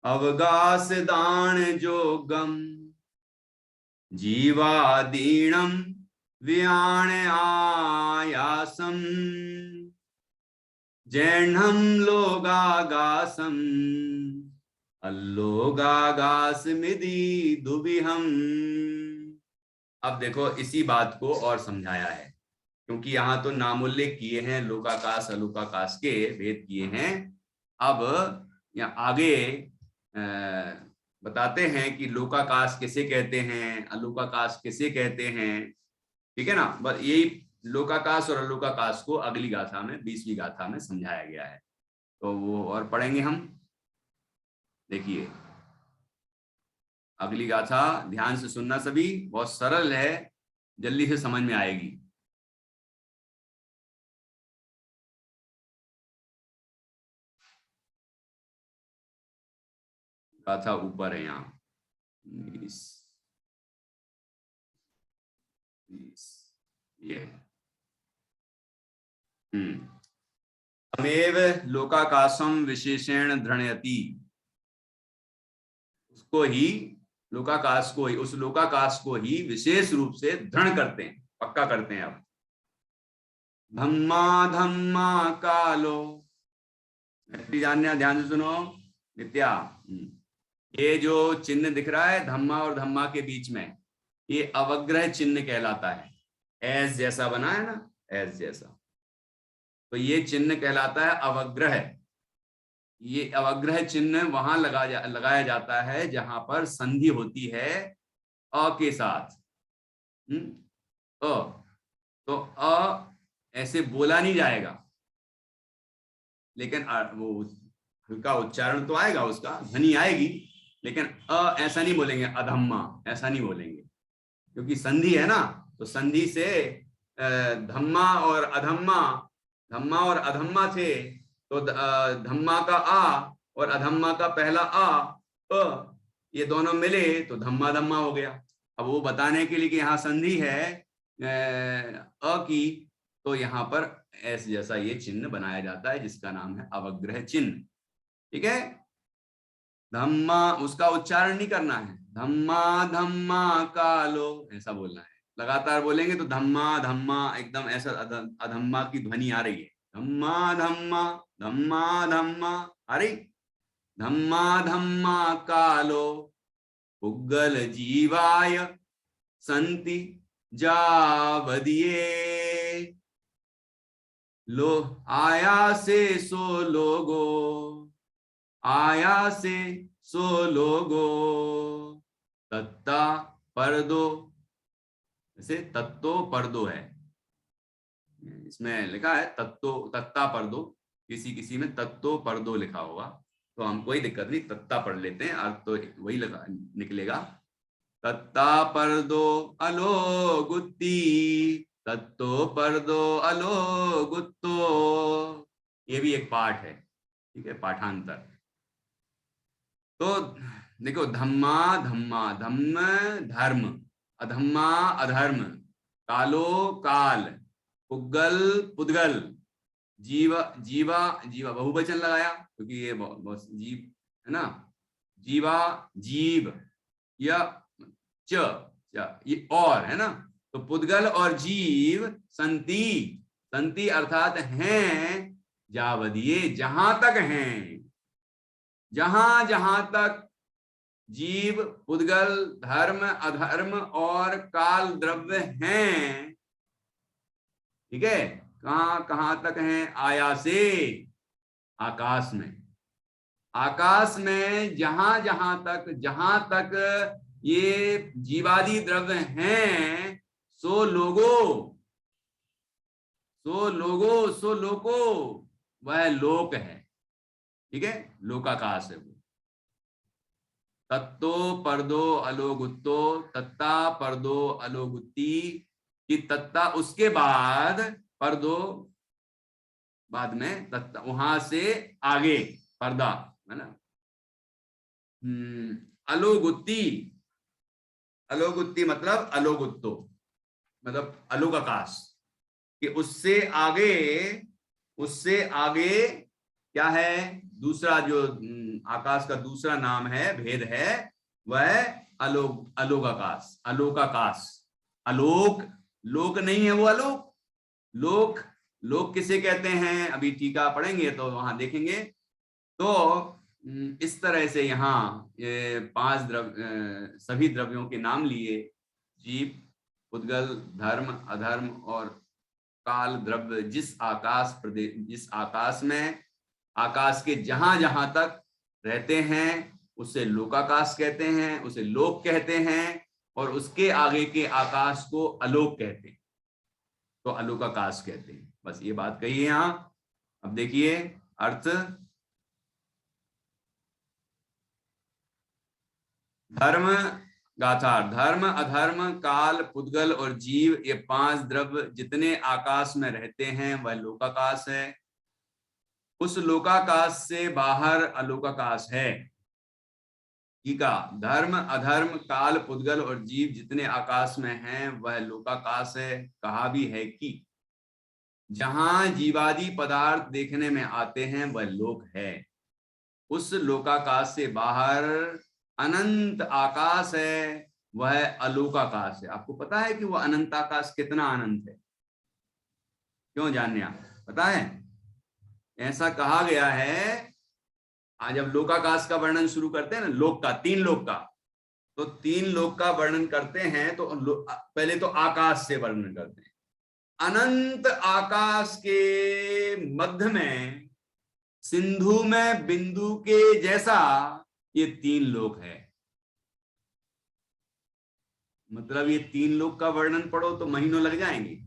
Speaker 1: अवगास दान जोगम जीवादीणम व्याण आयासम जैनम लोगागासम अल्लोगागासमिति दुबिहम। अब देखो इसी बात को और समझाया है, क्योंकि यहाँ तो नामोल्लेख किए हैं लोकाकाश अलोकाकाश के भेद किए हैं। अब यहाँ आगे बताते हैं कि लोकाकाश किसे कहते हैं, अलोकाकाश किसे कहते हैं, ठीक है ना। बस यही लोकाकाश और अलोकाकाश को अगली गाथा में 20वीं गाथा में समझाया गया है, तो वो और पढ़ेंगे हम। देखिए अगली गाथा ध्यान से सुनना सभी, बहुत सरल है, जल्दी से समझ में आएगी। गाथा ऊपर है यहाँ, 20 ये तमेव लोकाकाशम विशेषण धृणयति, उसको ही लोकाकाश को ही, उस लोकाकाश को ही विशेष रूप से दृढ़ करते हैं, पक्का करते हैं। अब धम्मा धम्मा कालो, जानना ध्यान से सुनो नित्या, ये जो चिन्ह दिख रहा है धम्मा और धम्मा के बीच में, ये अवग्रह चिन्ह कहलाता है। एस जैसा बना है ना, एस जैसा, तो ये चिन्ह कहलाता है अवग्रह। ये अवग्रह चिन्ह वहां लगाया जाता है जहां पर संधि होती है अ के साथ। तो अ ऐसे बोला नहीं जाएगा, लेकिन वो हल्का उच्चारण तो आएगा, उसका ध्वनि आएगी, लेकिन अ ऐसा नहीं बोलेंगे, अधम्मा ऐसा नहीं बोलेंगे, क्योंकि संधि है ना। तो संधि से धम्मा और अधम्मा, धम्मा और अधम्मा थे, तो धम्मा का आ और अधम्मा का पहला आ ये दोनों मिले तो धम्मा धम्मा हो गया। अब वो बताने के लिए कि यहाँ संधि है अ की, तो यहाँ पर ऐसे जैसा ये चिन्ह बनाया जाता है जिसका नाम है अवग्रह चिन्ह, ठीक है। धम्मा उसका उच्चारण नहीं करना है, धम्मा धम्मा कालो ऐसा बोलना है, लगातार बोलेंगे तो धम्मा धम्मा एकदम ऐसा अधम्मा की ध्वनि आ रही है, धम्मा धम्मा धम्मा धम्मा, अरे धम्मा धम्मा कालो पुग्गल जीवाय संति जावदिये लो आया से सो लोगो, आया से सो लोगो तत्ता परदो, जैसे तत्तो परदो है, इसमें लिखा है तत्तो तत्ता परदो, किसी में तत्तो परदो लिखा होगा, तो हम कोई दिक्कत नहीं, तत्ता पढ़ लेते हैं, अर्थ तो वही निकलेगा। तत्ता परदो अलो गुत्ती तत्तो परदो अलो गुत्तो, ये भी एक पाठ है, ठीक है, पाठांतर। तो देखो, धम्मा धम्मा, धम्म धर्म, अधम्मा अधर्म, कालो काल, पुद्गल पुद्गल, जीवा जीवा जीवा बहुवचन लगाया क्योंकि ये जीव है ना, जीवा जीव, या ये और है ना, तो पुद्गल और जीव संति, संति अर्थात हैं, जावदिये जहां तक हैं, जहां जहां तक जीव, पुद्गल, धर्म, अधर्म और काल द्रव्य हैं, ठीक है, कहां कहां तक हैं, आयासे, आकाश में, आकाश में जहां जहां तक ये जीवादि द्रव्य हैं, सो लोगो सो लोको, वह लोक है, ठीक है, लोकाकाश है वो। तत्तो परदो अलोगुत्तो, तत्ता परदो अलोगुत्ती, कि तत्ता उसके बाद, परदो बाद में, तत्ता वहां से आगे, पर्दा है ना, अलोगुत्ती, अलोगुत्ती मतलब अलोगुत्तो, मतलब अलोकाकाश, कि उससे आगे क्या है, दूसरा जो आकाश का दूसरा नाम है, भेद है, वह अलोकाकाश, अलोकाकाश, अलोक, लोक नहीं है वो, अलोक, लोक, लोक किसे कहते हैं, अभी टीका पढ़ेंगे तो वहां देखेंगे। तो इस तरह से यहाँ ये 5 द्रव्य, सभी द्रव्यों के नाम लिए, जीव, पुद्गल, धर्म, अधर्म और काल द्रव्य, जिस आकाश में, आकाश के जहां जहां तक रहते हैं, उसे लोकाकाश कहते हैं, उसे लोक कहते हैं, और उसके आगे के आकाश को अलोक कहते हैं, तो अलोकाकाश कहते हैं। बस ये बात कही है यहां। अब देखिए अर्थ, धर्म गाथा, धर्म, अधर्म, काल, पुद्गल और जीव, ये 5 द्रव्य जितने आकाश में रहते हैं वह लोकाकाश है। उस लोकाकाश से बाहर अलोकाकाश है। ठीक है, धर्म, अधर्म, काल, पुद्गल और जीव जितने आकाश में हैं वह लोकाकाश है। कहा भी है कि जहां जीवादि पदार्थ देखने में आते हैं वह लोक है। उस लोकाकाश से बाहर अनंत आकाश है, वह अलोकाकाश है। आपको पता है कि वह अनंत आकाश कितना अनंत है? क्यों जानने आप, पता है? ऐसा कहा गया है, आज जब लोकाकाश का वर्णन शुरू करते हैं ना, लोक का, 3 लोक का, तो 3 लोक का वर्णन करते हैं तो पहले तो आकाश से वर्णन करते हैं। अनंत आकाश के मध्य में, सिंधु में बिंदु के जैसा ये 3 लोक है। मतलब ये 3 लोक का वर्णन पढ़ो तो महीनों लग जाएंगे,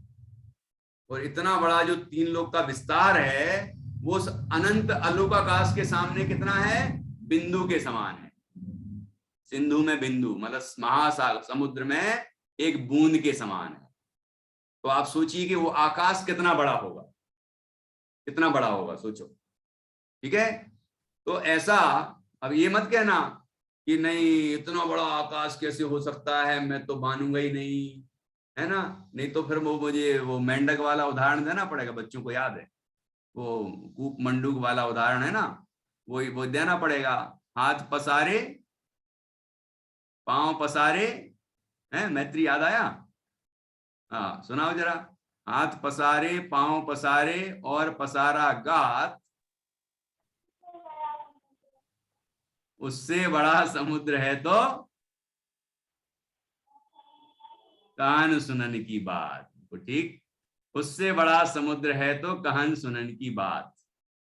Speaker 1: और इतना बड़ा जो 3 लोक का विस्तार है वो अनंत अलोकाकाश के सामने कितना है? बिंदु के समान है। सिंधु में बिंदु मतलब महासागर, समुद्र में एक बूंद के समान है। तो आप सोचिए कि वो आकाश कितना बड़ा होगा, कितना बड़ा होगा, सोचो। ठीक है, तो ऐसा, अब ये मत कहना कि नहीं इतना बड़ा आकाश कैसे हो सकता है, मैं तो मानूंगा ही नहीं, है ना। नहीं तो फिर वो मुझे वो मेंढक वाला उदाहरण देना पड़ेगा, बच्चों को याद है वो कूप मंडूक वाला उदाहरण है ना, वो देना पड़ेगा। हाथ पसारे पांव पसारे, हैं मैत्री, याद आया? हाँ सुनाओ जरा। हाथ पसारे पांव पसारे और पसारा गात, उससे बड़ा समुद्र है तो कान सुनन की बात। तो ठीक, उससे बड़ा समुद्र है तो कहान सुनन की बात।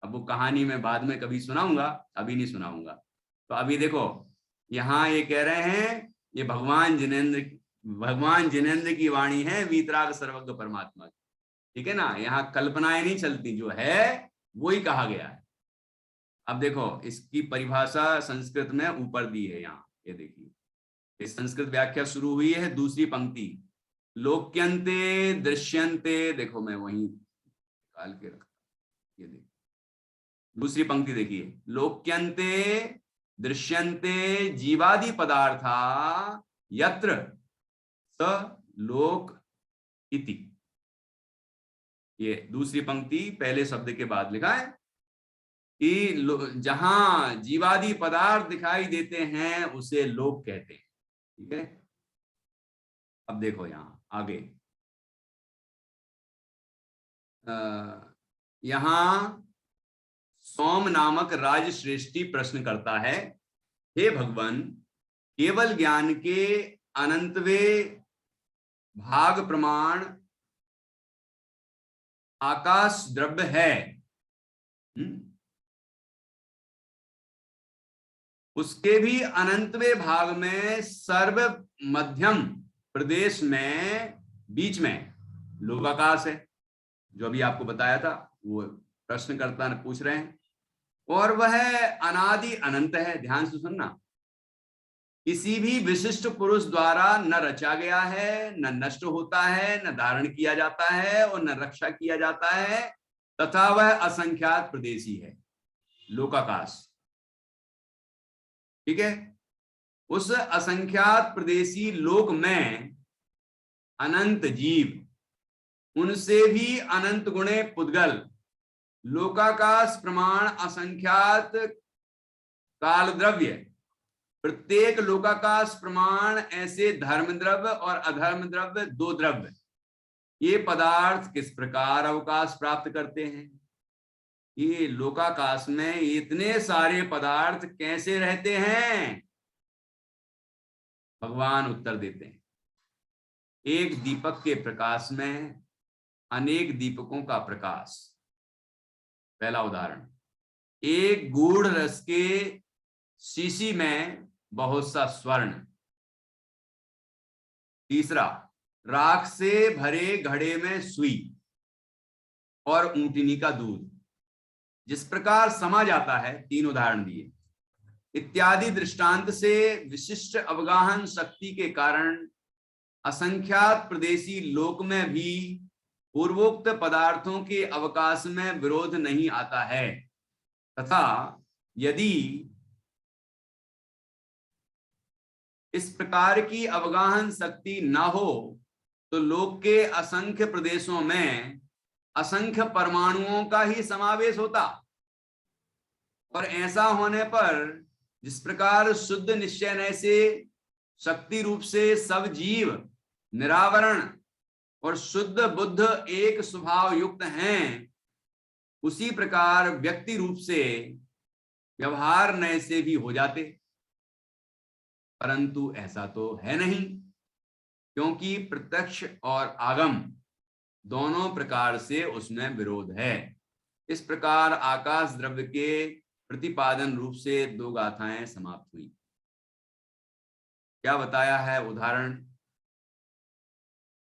Speaker 1: अब वो कहानी मैं बाद में कभी सुनाऊंगा, अभी नहीं सुनाऊंगा। तो अभी देखो यहाँ ये कह रहे हैं, ये भगवान जिनेंद्र की वाणी है, वीतराग सर्वज्ञ परमात्मा। ठीक है ना, यहाँ कल्पनाएं नहीं चलती, जो है वही कहा गया है। अब देखो इसकी परिभाषा संस्कृत में ऊपर दी है यहाँ, ये देखिए। इस संस्कृत व्याख्या शुरू हुई है दूसरी पंक्ति, लोक्यन्ते दृश्यन्ते, देखो मैं वहीं निकाल के रखता, ये देखिए दूसरी पंक्ति देखिए, लोक्यन्ते दृश्यन्ते जीवादि पदार्था यत्र स लोक इति। ये दूसरी पंक्ति पहले शब्द के बाद लिखा है कि जहां जीवादि पदार्थ दिखाई देते हैं उसे लोक कहते हैं। ठीक है, अब देखो यहां आगे, यहां सोम नामक राजश्रेष्ठी प्रश्न करता है, हे भगवान, केवल ज्ञान के अनंतवे भाग प्रमाण आकाश द्रव्य है, उसके भी अनंतवे भाग में सर्व मध्यम प्रदेश में बीच में लोकाकाश है, जो अभी आपको बताया था, वो प्रश्नकर्ता ने पूछ रहे हैं, और वह अनादि अनंत है। ध्यान से सुनना, किसी भी विशिष्ट पुरुष द्वारा न रचा गया है, न नष्ट होता है, न धारण किया जाता है और न रक्षा किया जाता है, तथा वह असंख्यात प्रदेशी है, लोकाकाश। ठीक है, उस असंख्यात प्रदेशी लोक में अनंत जीव, उनसे भी अनंत गुणे पुद्गल, लोकाकाश प्रमाण असंख्यात काल द्रव्य, प्रत्येक लोकाकाश प्रमाण ऐसे धर्म द्रव्य और अधर्म द्रव्य, दो द्रव्य, ये पदार्थ किस प्रकार अवकाश प्राप्त करते हैं? ये लोकाकाश में इतने सारे पदार्थ कैसे रहते हैं? भगवान उत्तर देते हैं, एक दीपक के प्रकाश में अनेक दीपकों का प्रकाश। पहला उदाहरण, एक गूढ़ रस के शीशी में बहुत सा स्वर्ण। तीसरा, राख से भरे घड़े में सुई और ऊंटनी का दूध। जिस प्रकार समा जाता है, तीन उदाहरण दिए, इत्यादि दृष्टांत से विशिष्ट अवगाहन शक्ति के कारण असंख्यात प्रदेशी लोक में भी पूर्वोक्त पदार्थों के अवकाश में विरोध नहीं आता है, तथा यदि इस प्रकार की अवगाहन शक्ति न हो तो लोक के असंख्य प्रदेशों में असंख्य परमाणुओं का ही समावेश होता, और ऐसा होने पर जिस प्रकार शुद्ध निश्चय से शक्ति रूप से सब जीव निरावरण और शुद्ध बुद्ध एक स्वभाव युक्त हैं, उसी प्रकार व्यक्ति रूप से व्यवहार नए से भी हो जाते। परंतु ऐसा तो है नहीं, क्योंकि प्रत्यक्ष और आगम दोनों प्रकार से उसमें विरोध है। इस प्रकार आकाश द्रव्य के प्रतिपादन रूप से दो गाथाएं समाप्त हुई। क्या बताया है उदाहरण?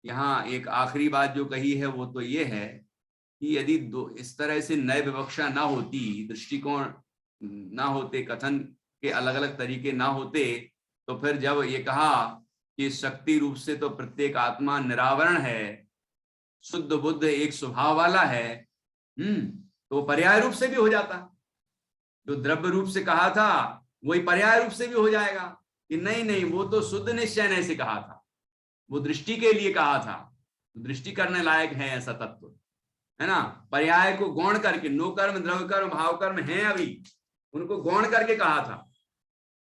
Speaker 1: यहाँ एक आखिरी बात जो कही है वो तो ये है कि यदि दो इस तरह से नए विवक्षा ना होती, दृष्टिकोण ना होते, कथन के अलग अलग तरीके ना होते, तो फिर जब ये कहा कि शक्ति रूप से तो प्रत्येक आत्मा निरावरण है, शुद्ध बुद्ध एक स्वभाव वाला है, तो पर्याय रूप से भी हो जाता। जो द्रव्य रूप से कहा था वही पर्याय रूप से भी हो जाएगा कि नहीं नहीं, वो तो शुद्ध निश्चय ने से कहा था, वो दृष्टि के लिए कहा था, दृष्टि करने लायक है ऐसा तत्व, है ना। पर्याय को गौण करके, नो कर्म द्रव्य कर्म भाव कर्म है, अभी उनको गौण करके कहा था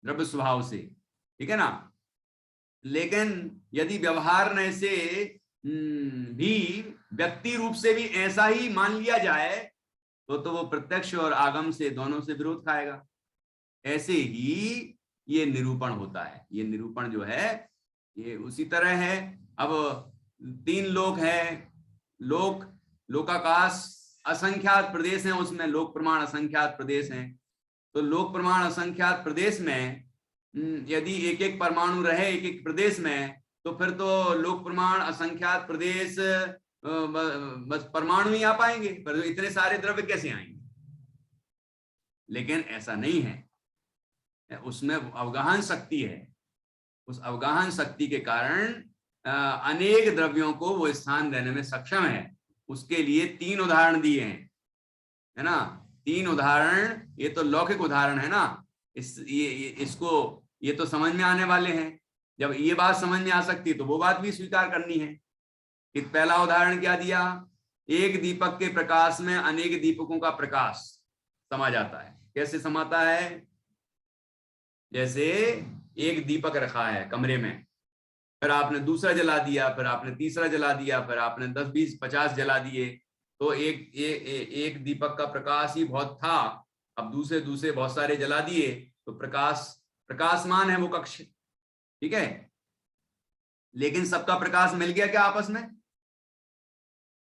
Speaker 1: द्रव्य स्वभाव से, ठीक है ना। लेकिन यदि व्यवहार नए से भी व्यक्ति रूप से भी ऐसा ही मान लिया जाए तो वो प्रत्यक्ष और आगम से दोनों से विरोध खाएगा। ऐसे ही ये निरूपण होता है। ये निरूपण जो है ये उसी तरह है। अब तीन लोक है, लोक लोकाकाश असंख्यात प्रदेश हैं, उसमें लोक प्रमाण असंख्यात प्रदेश हैं। तो लोक प्रमाण असंख्यात प्रदेश में यदि एक एक परमाणु रहे एक एक प्रदेश में, तो फिर तो लोक प्रमाण असंख्यात प्रदेश बस परमाणु ही आ पाएंगे, पर इतने सारे द्रव्य कैसे आएंगे? लेकिन ऐसा नहीं है, उसमें अवगाहन शक्ति है। उस अवगाहन शक्ति के कारण अनेक द्रव्यों को वो स्थान देने में सक्षम है। उसके लिए 3 उदाहरण दिए हैं, है ना। 3 उदाहरण, ये तो लौकिक उदाहरण है ना, इसको ये तो समझ में आने वाले हैं। जब ये बात समझ में आ सकती है तो वो बात भी स्वीकार करनी है। कि पहला उदाहरण क्या दिया, एक दीपक के प्रकाश में अनेक दीपकों का प्रकाश समा जाता है। कैसे समाता है? जैसे एक दीपक रखा है कमरे में, फिर आपने दूसरा जला दिया, फिर आपने तीसरा जला दिया, फिर आपने 10, 20, 50 जला दिए, तो एक दीपक का प्रकाश ही बहुत था। अब दूसरे बहुत सारे जला दिए तो प्रकाशमान है वो कक्ष, ठीक है। लेकिन सबका प्रकाश मिल गया क्या आपस में?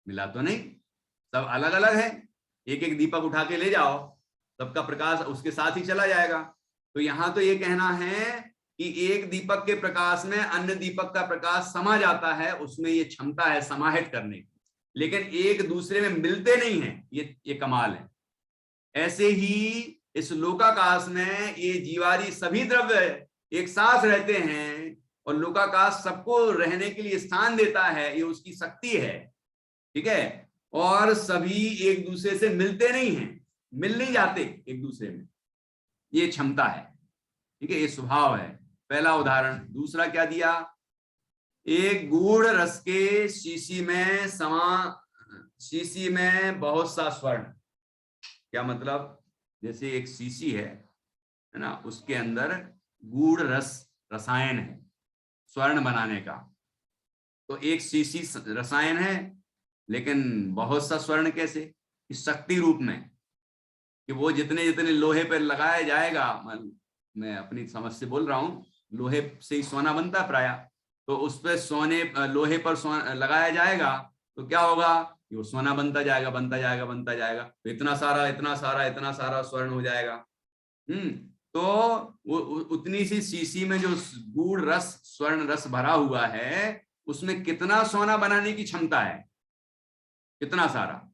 Speaker 1: मिला तो नहीं, सब अलग अलग है। एक दीपक उठा के ले जाओ, सबका प्रकाश उसके साथ ही चला जाएगा। तो यहां तो ये कहना है कि एक दीपक के प्रकाश में अन्य दीपक का प्रकाश समा जाता है, उसमें ये क्षमता है समाहित करने की, लेकिन एक दूसरे में मिलते नहीं है। ये कमाल है। ऐसे ही इस लोकाकाश में ये जीवादि सभी द्रव्य एक साथ रहते हैं और लोकाकाश सबको रहने के लिए स्थान देता है, ये उसकी शक्ति है, ठीक है। और सभी एक दूसरे से मिलते नहीं हैं, मिल नहीं जाते एक दूसरे में, ये क्षमता है, ठीक है, ये स्वभाव है। पहला उदाहरण। दूसरा क्या दिया, एक गूढ़ रस के शीशी में बहुत सा स्वर्ण। क्या मतलब? जैसे एक शीशी है ना, उसके अंदर गूढ़ रसायन है स्वर्ण बनाने का। तो एक शीशी रसायन है, लेकिन बहुत सा स्वर्ण कैसे? इस शक्ति रूप में कि वो जितने लोहे पर लगाया जाएगा, मैं अपनी समझ से बोल रहा हूं, लोहे से ही सोना बनता प्राय, तो उस पर लोहे पर लगाया जाएगा तो क्या होगा? वो सोना बनता जाएगा, बनता जाएगा, बनता जाएगा, तो इतना सारा स्वर्ण हो जाएगा। तो वो उतनी सी शीशी में जो गूढ़ रस, स्वर्ण रस भरा हुआ है, उसमें कितना सोना बनाने की क्षमता है, कितना सारा।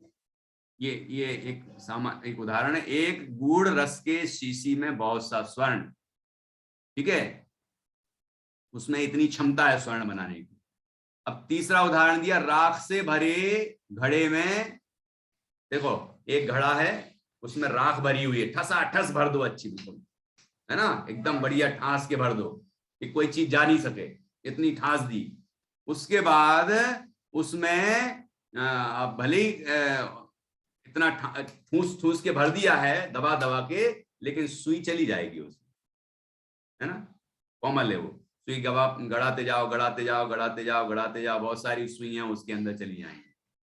Speaker 1: ये एक उदाहरण है। एक गूढ़ रस के शीशी में बहुत सा स्वर्ण, ठीक है, उसमें इतनी क्षमता है स्वर्ण बनाने की। अब तीसरा उदाहरण दिया, राख से भरे घड़े में। देखो एक घड़ा है, उसमें राख भरी हुई है, ठसाठस भर दो अच्छी, बिल्कुल, है ना, एकदम बढ़िया ठास के भर दो कि कोई चीज जा नहीं सके, इतनी ठास दी। उसके बाद उसमें अब भले ही इतना ठूस के भर दिया है, दबा के, लेकिन सुई चली जाएगी उसमें, है ना, कोमल है वो सुई। गड़ाते जाओ, बहुत सारी सुइयां उसके अंदर चली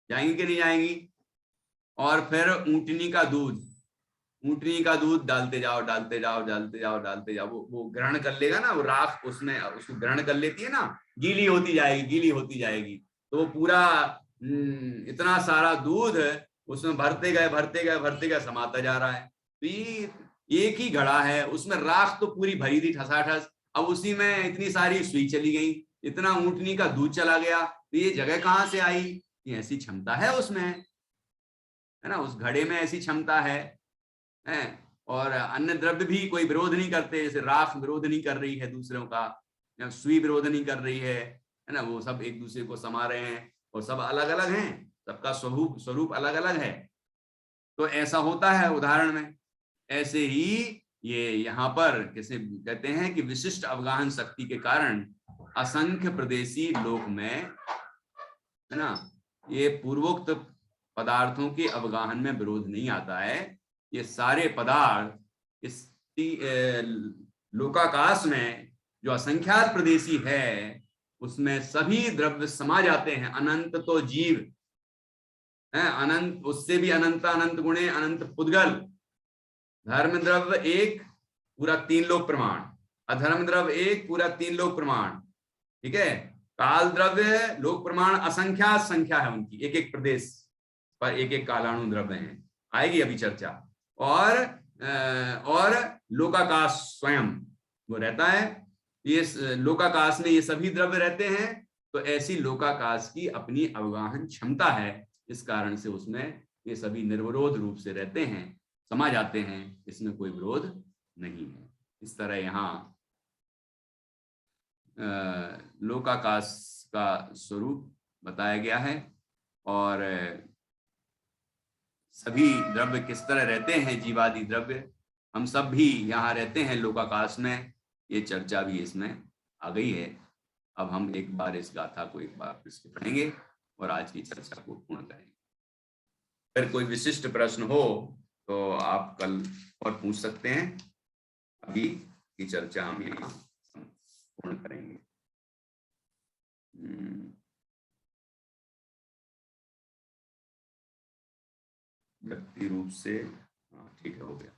Speaker 1: जाएंगी कि नहीं जाएंगी? और फिर ऊंटनी का दूध डालते जाओ, वो ग्रहण कर लेगा ना, वो राख उसमें उसको ग्रहण कर लेती है ना, गीली होती जाएगी, तो वो पूरा इतना सारा दूध उसमें भरते गए समाता जा रहा है। तो ये एक ही घड़ा है, उसमें राख तो पूरी भरी थी ठसाठस, अब उसी में इतनी सारी सुई चली गई, इतना ऊंटनी का दूध चला गया, तो ये जगह कहाँ से आई? ये ऐसी क्षमता है उसमें, है ना, उस घड़े में ऐसी क्षमता है। और अन्य द्रव्य भी कोई विरोध नहीं करते, जैसे राख विरोध नहीं कर रही है दूसरों का, या सुई विरोध नहीं कर रही है ना, वो सब एक दूसरे को समा रहे हैं और सब अलग अलग हैं, सबका स्वरूप अलग अलग है। तो ऐसा होता है उदाहरण में। ऐसे ही ये यहाँ पर कैसे कहते हैं कि विशिष्ट अवगाहन शक्ति के कारण असंख्य प्रदेशी लोक में, है ना, ये पूर्वोक्त पदार्थों के अवगाहन में विरोध नहीं आता है। ये सारे पदार्थ इस लोकाकाश में जो असंख्यात प्रदेशी है, उसमें सभी द्रव्य समा जाते हैं। अनंत तो जीव है, अनंत, उससे भी अनंत गुणे, अनंत पुद्गल। धर्म द्रव्य एक, पूरा 3 लोक प्रमाण, अधर्म द्रव्य एक, पूरा 3 लोक प्रमाण, ठीक है। काल द्रव्य लोक प्रमाण असंख्यात संख्या है उनकी, एक प्रदेश पर एक कालाणु द्रव्य हैं, आएगी अभी चर्चा। और लोकाकाश स्वयं वो रहता है, ये लोकाकाश में ये सभी द्रव्य रहते हैं। तो ऐसी लोकाकाश की अपनी अवगाहन क्षमता है, इस कारण से उसमें ये सभी निर्विरोध रूप से रहते हैं, समा जाते हैं, इसमें कोई विरोध नहीं है। इस तरह यहाँ लोकाकाश उसका स्वरूप बताया गया है और सभी द्रव्य किस तरह रहते हैं, जीवादि द्रव्य, हम सब भी यहाँ रहते हैं लोकाकाश में, ये चर्चा भी इसमें आ गई है। अब हम एक बार इस गाथा को एक बार फिर से पढ़ेंगे और आज की चर्चा को पूर्ण करेंगे। अगर कोई विशिष्ट प्रश्न हो तो आप कल और पूछ सकते हैं, अभी की चर्चा हम यहाँ पूर्ण करेंगे। व्यक्ति रूप से, हाँ ठीक है, हो गया।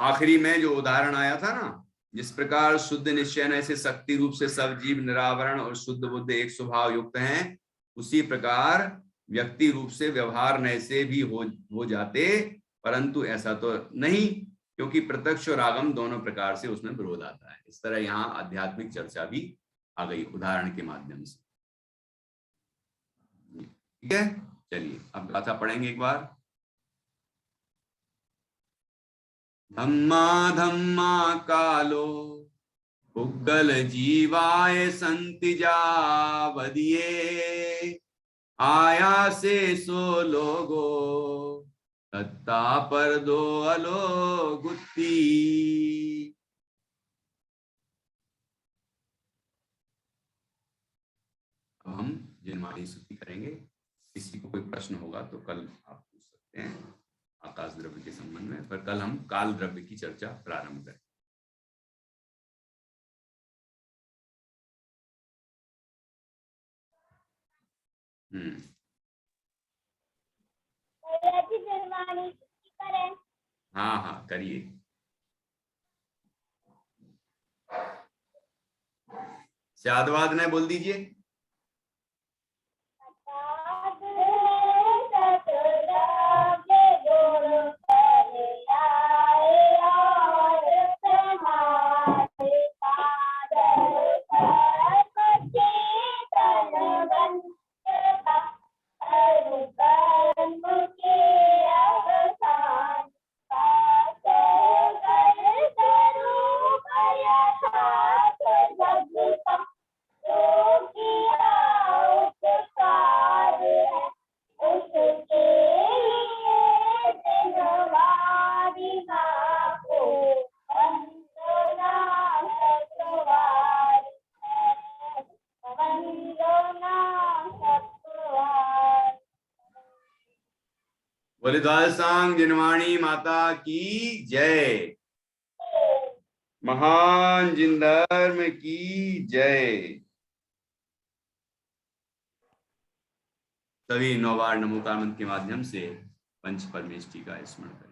Speaker 1: आखिरी में जो उदाहरण आया था ना, जिस प्रकार शुद्ध निश्चय ऐसे शक्ति रूप से सब जीव निरावरण और शुद्ध बुद्ध एक स्वभाव युक्त हैं, उसी प्रकार व्यक्ति रूप से व्यवहार नए से भी हो जाते, परंतु ऐसा तो नहीं, क्योंकि प्रत्यक्ष और आगम दोनों प्रकार से उसमें विरोध आता है। इस तरह यहाँ आध्यात्मिक चर्चा भी आ गई उदाहरण के माध्यम से। ठीक है, चलिए अब गाथा पढ़ेंगे एक बार। धम्मा धम्मा कालो पुग्गल जीवाय संति जावदिये, आया से सो लोगो तत्ता पर दो अलो गुत्ती। अब हम जिनवाणी स्तुति करेंगे। किसी को कोई प्रश्न होगा तो कल आप पूछ सकते हैं आकाश द्रव्य के संबंध में, पर कल हम काल द्रव्य की चर्चा प्रारंभ करें। हाँ हाँ करिए। शादवाद ने बोल दीजिए। बोले द्वादशांग जिनवाणी माता की जय। महान जिन धर्म की जय। सभी 9 बार नमोकार मंत्र के माध्यम से पंच परमेष्टि का स्मरण करें।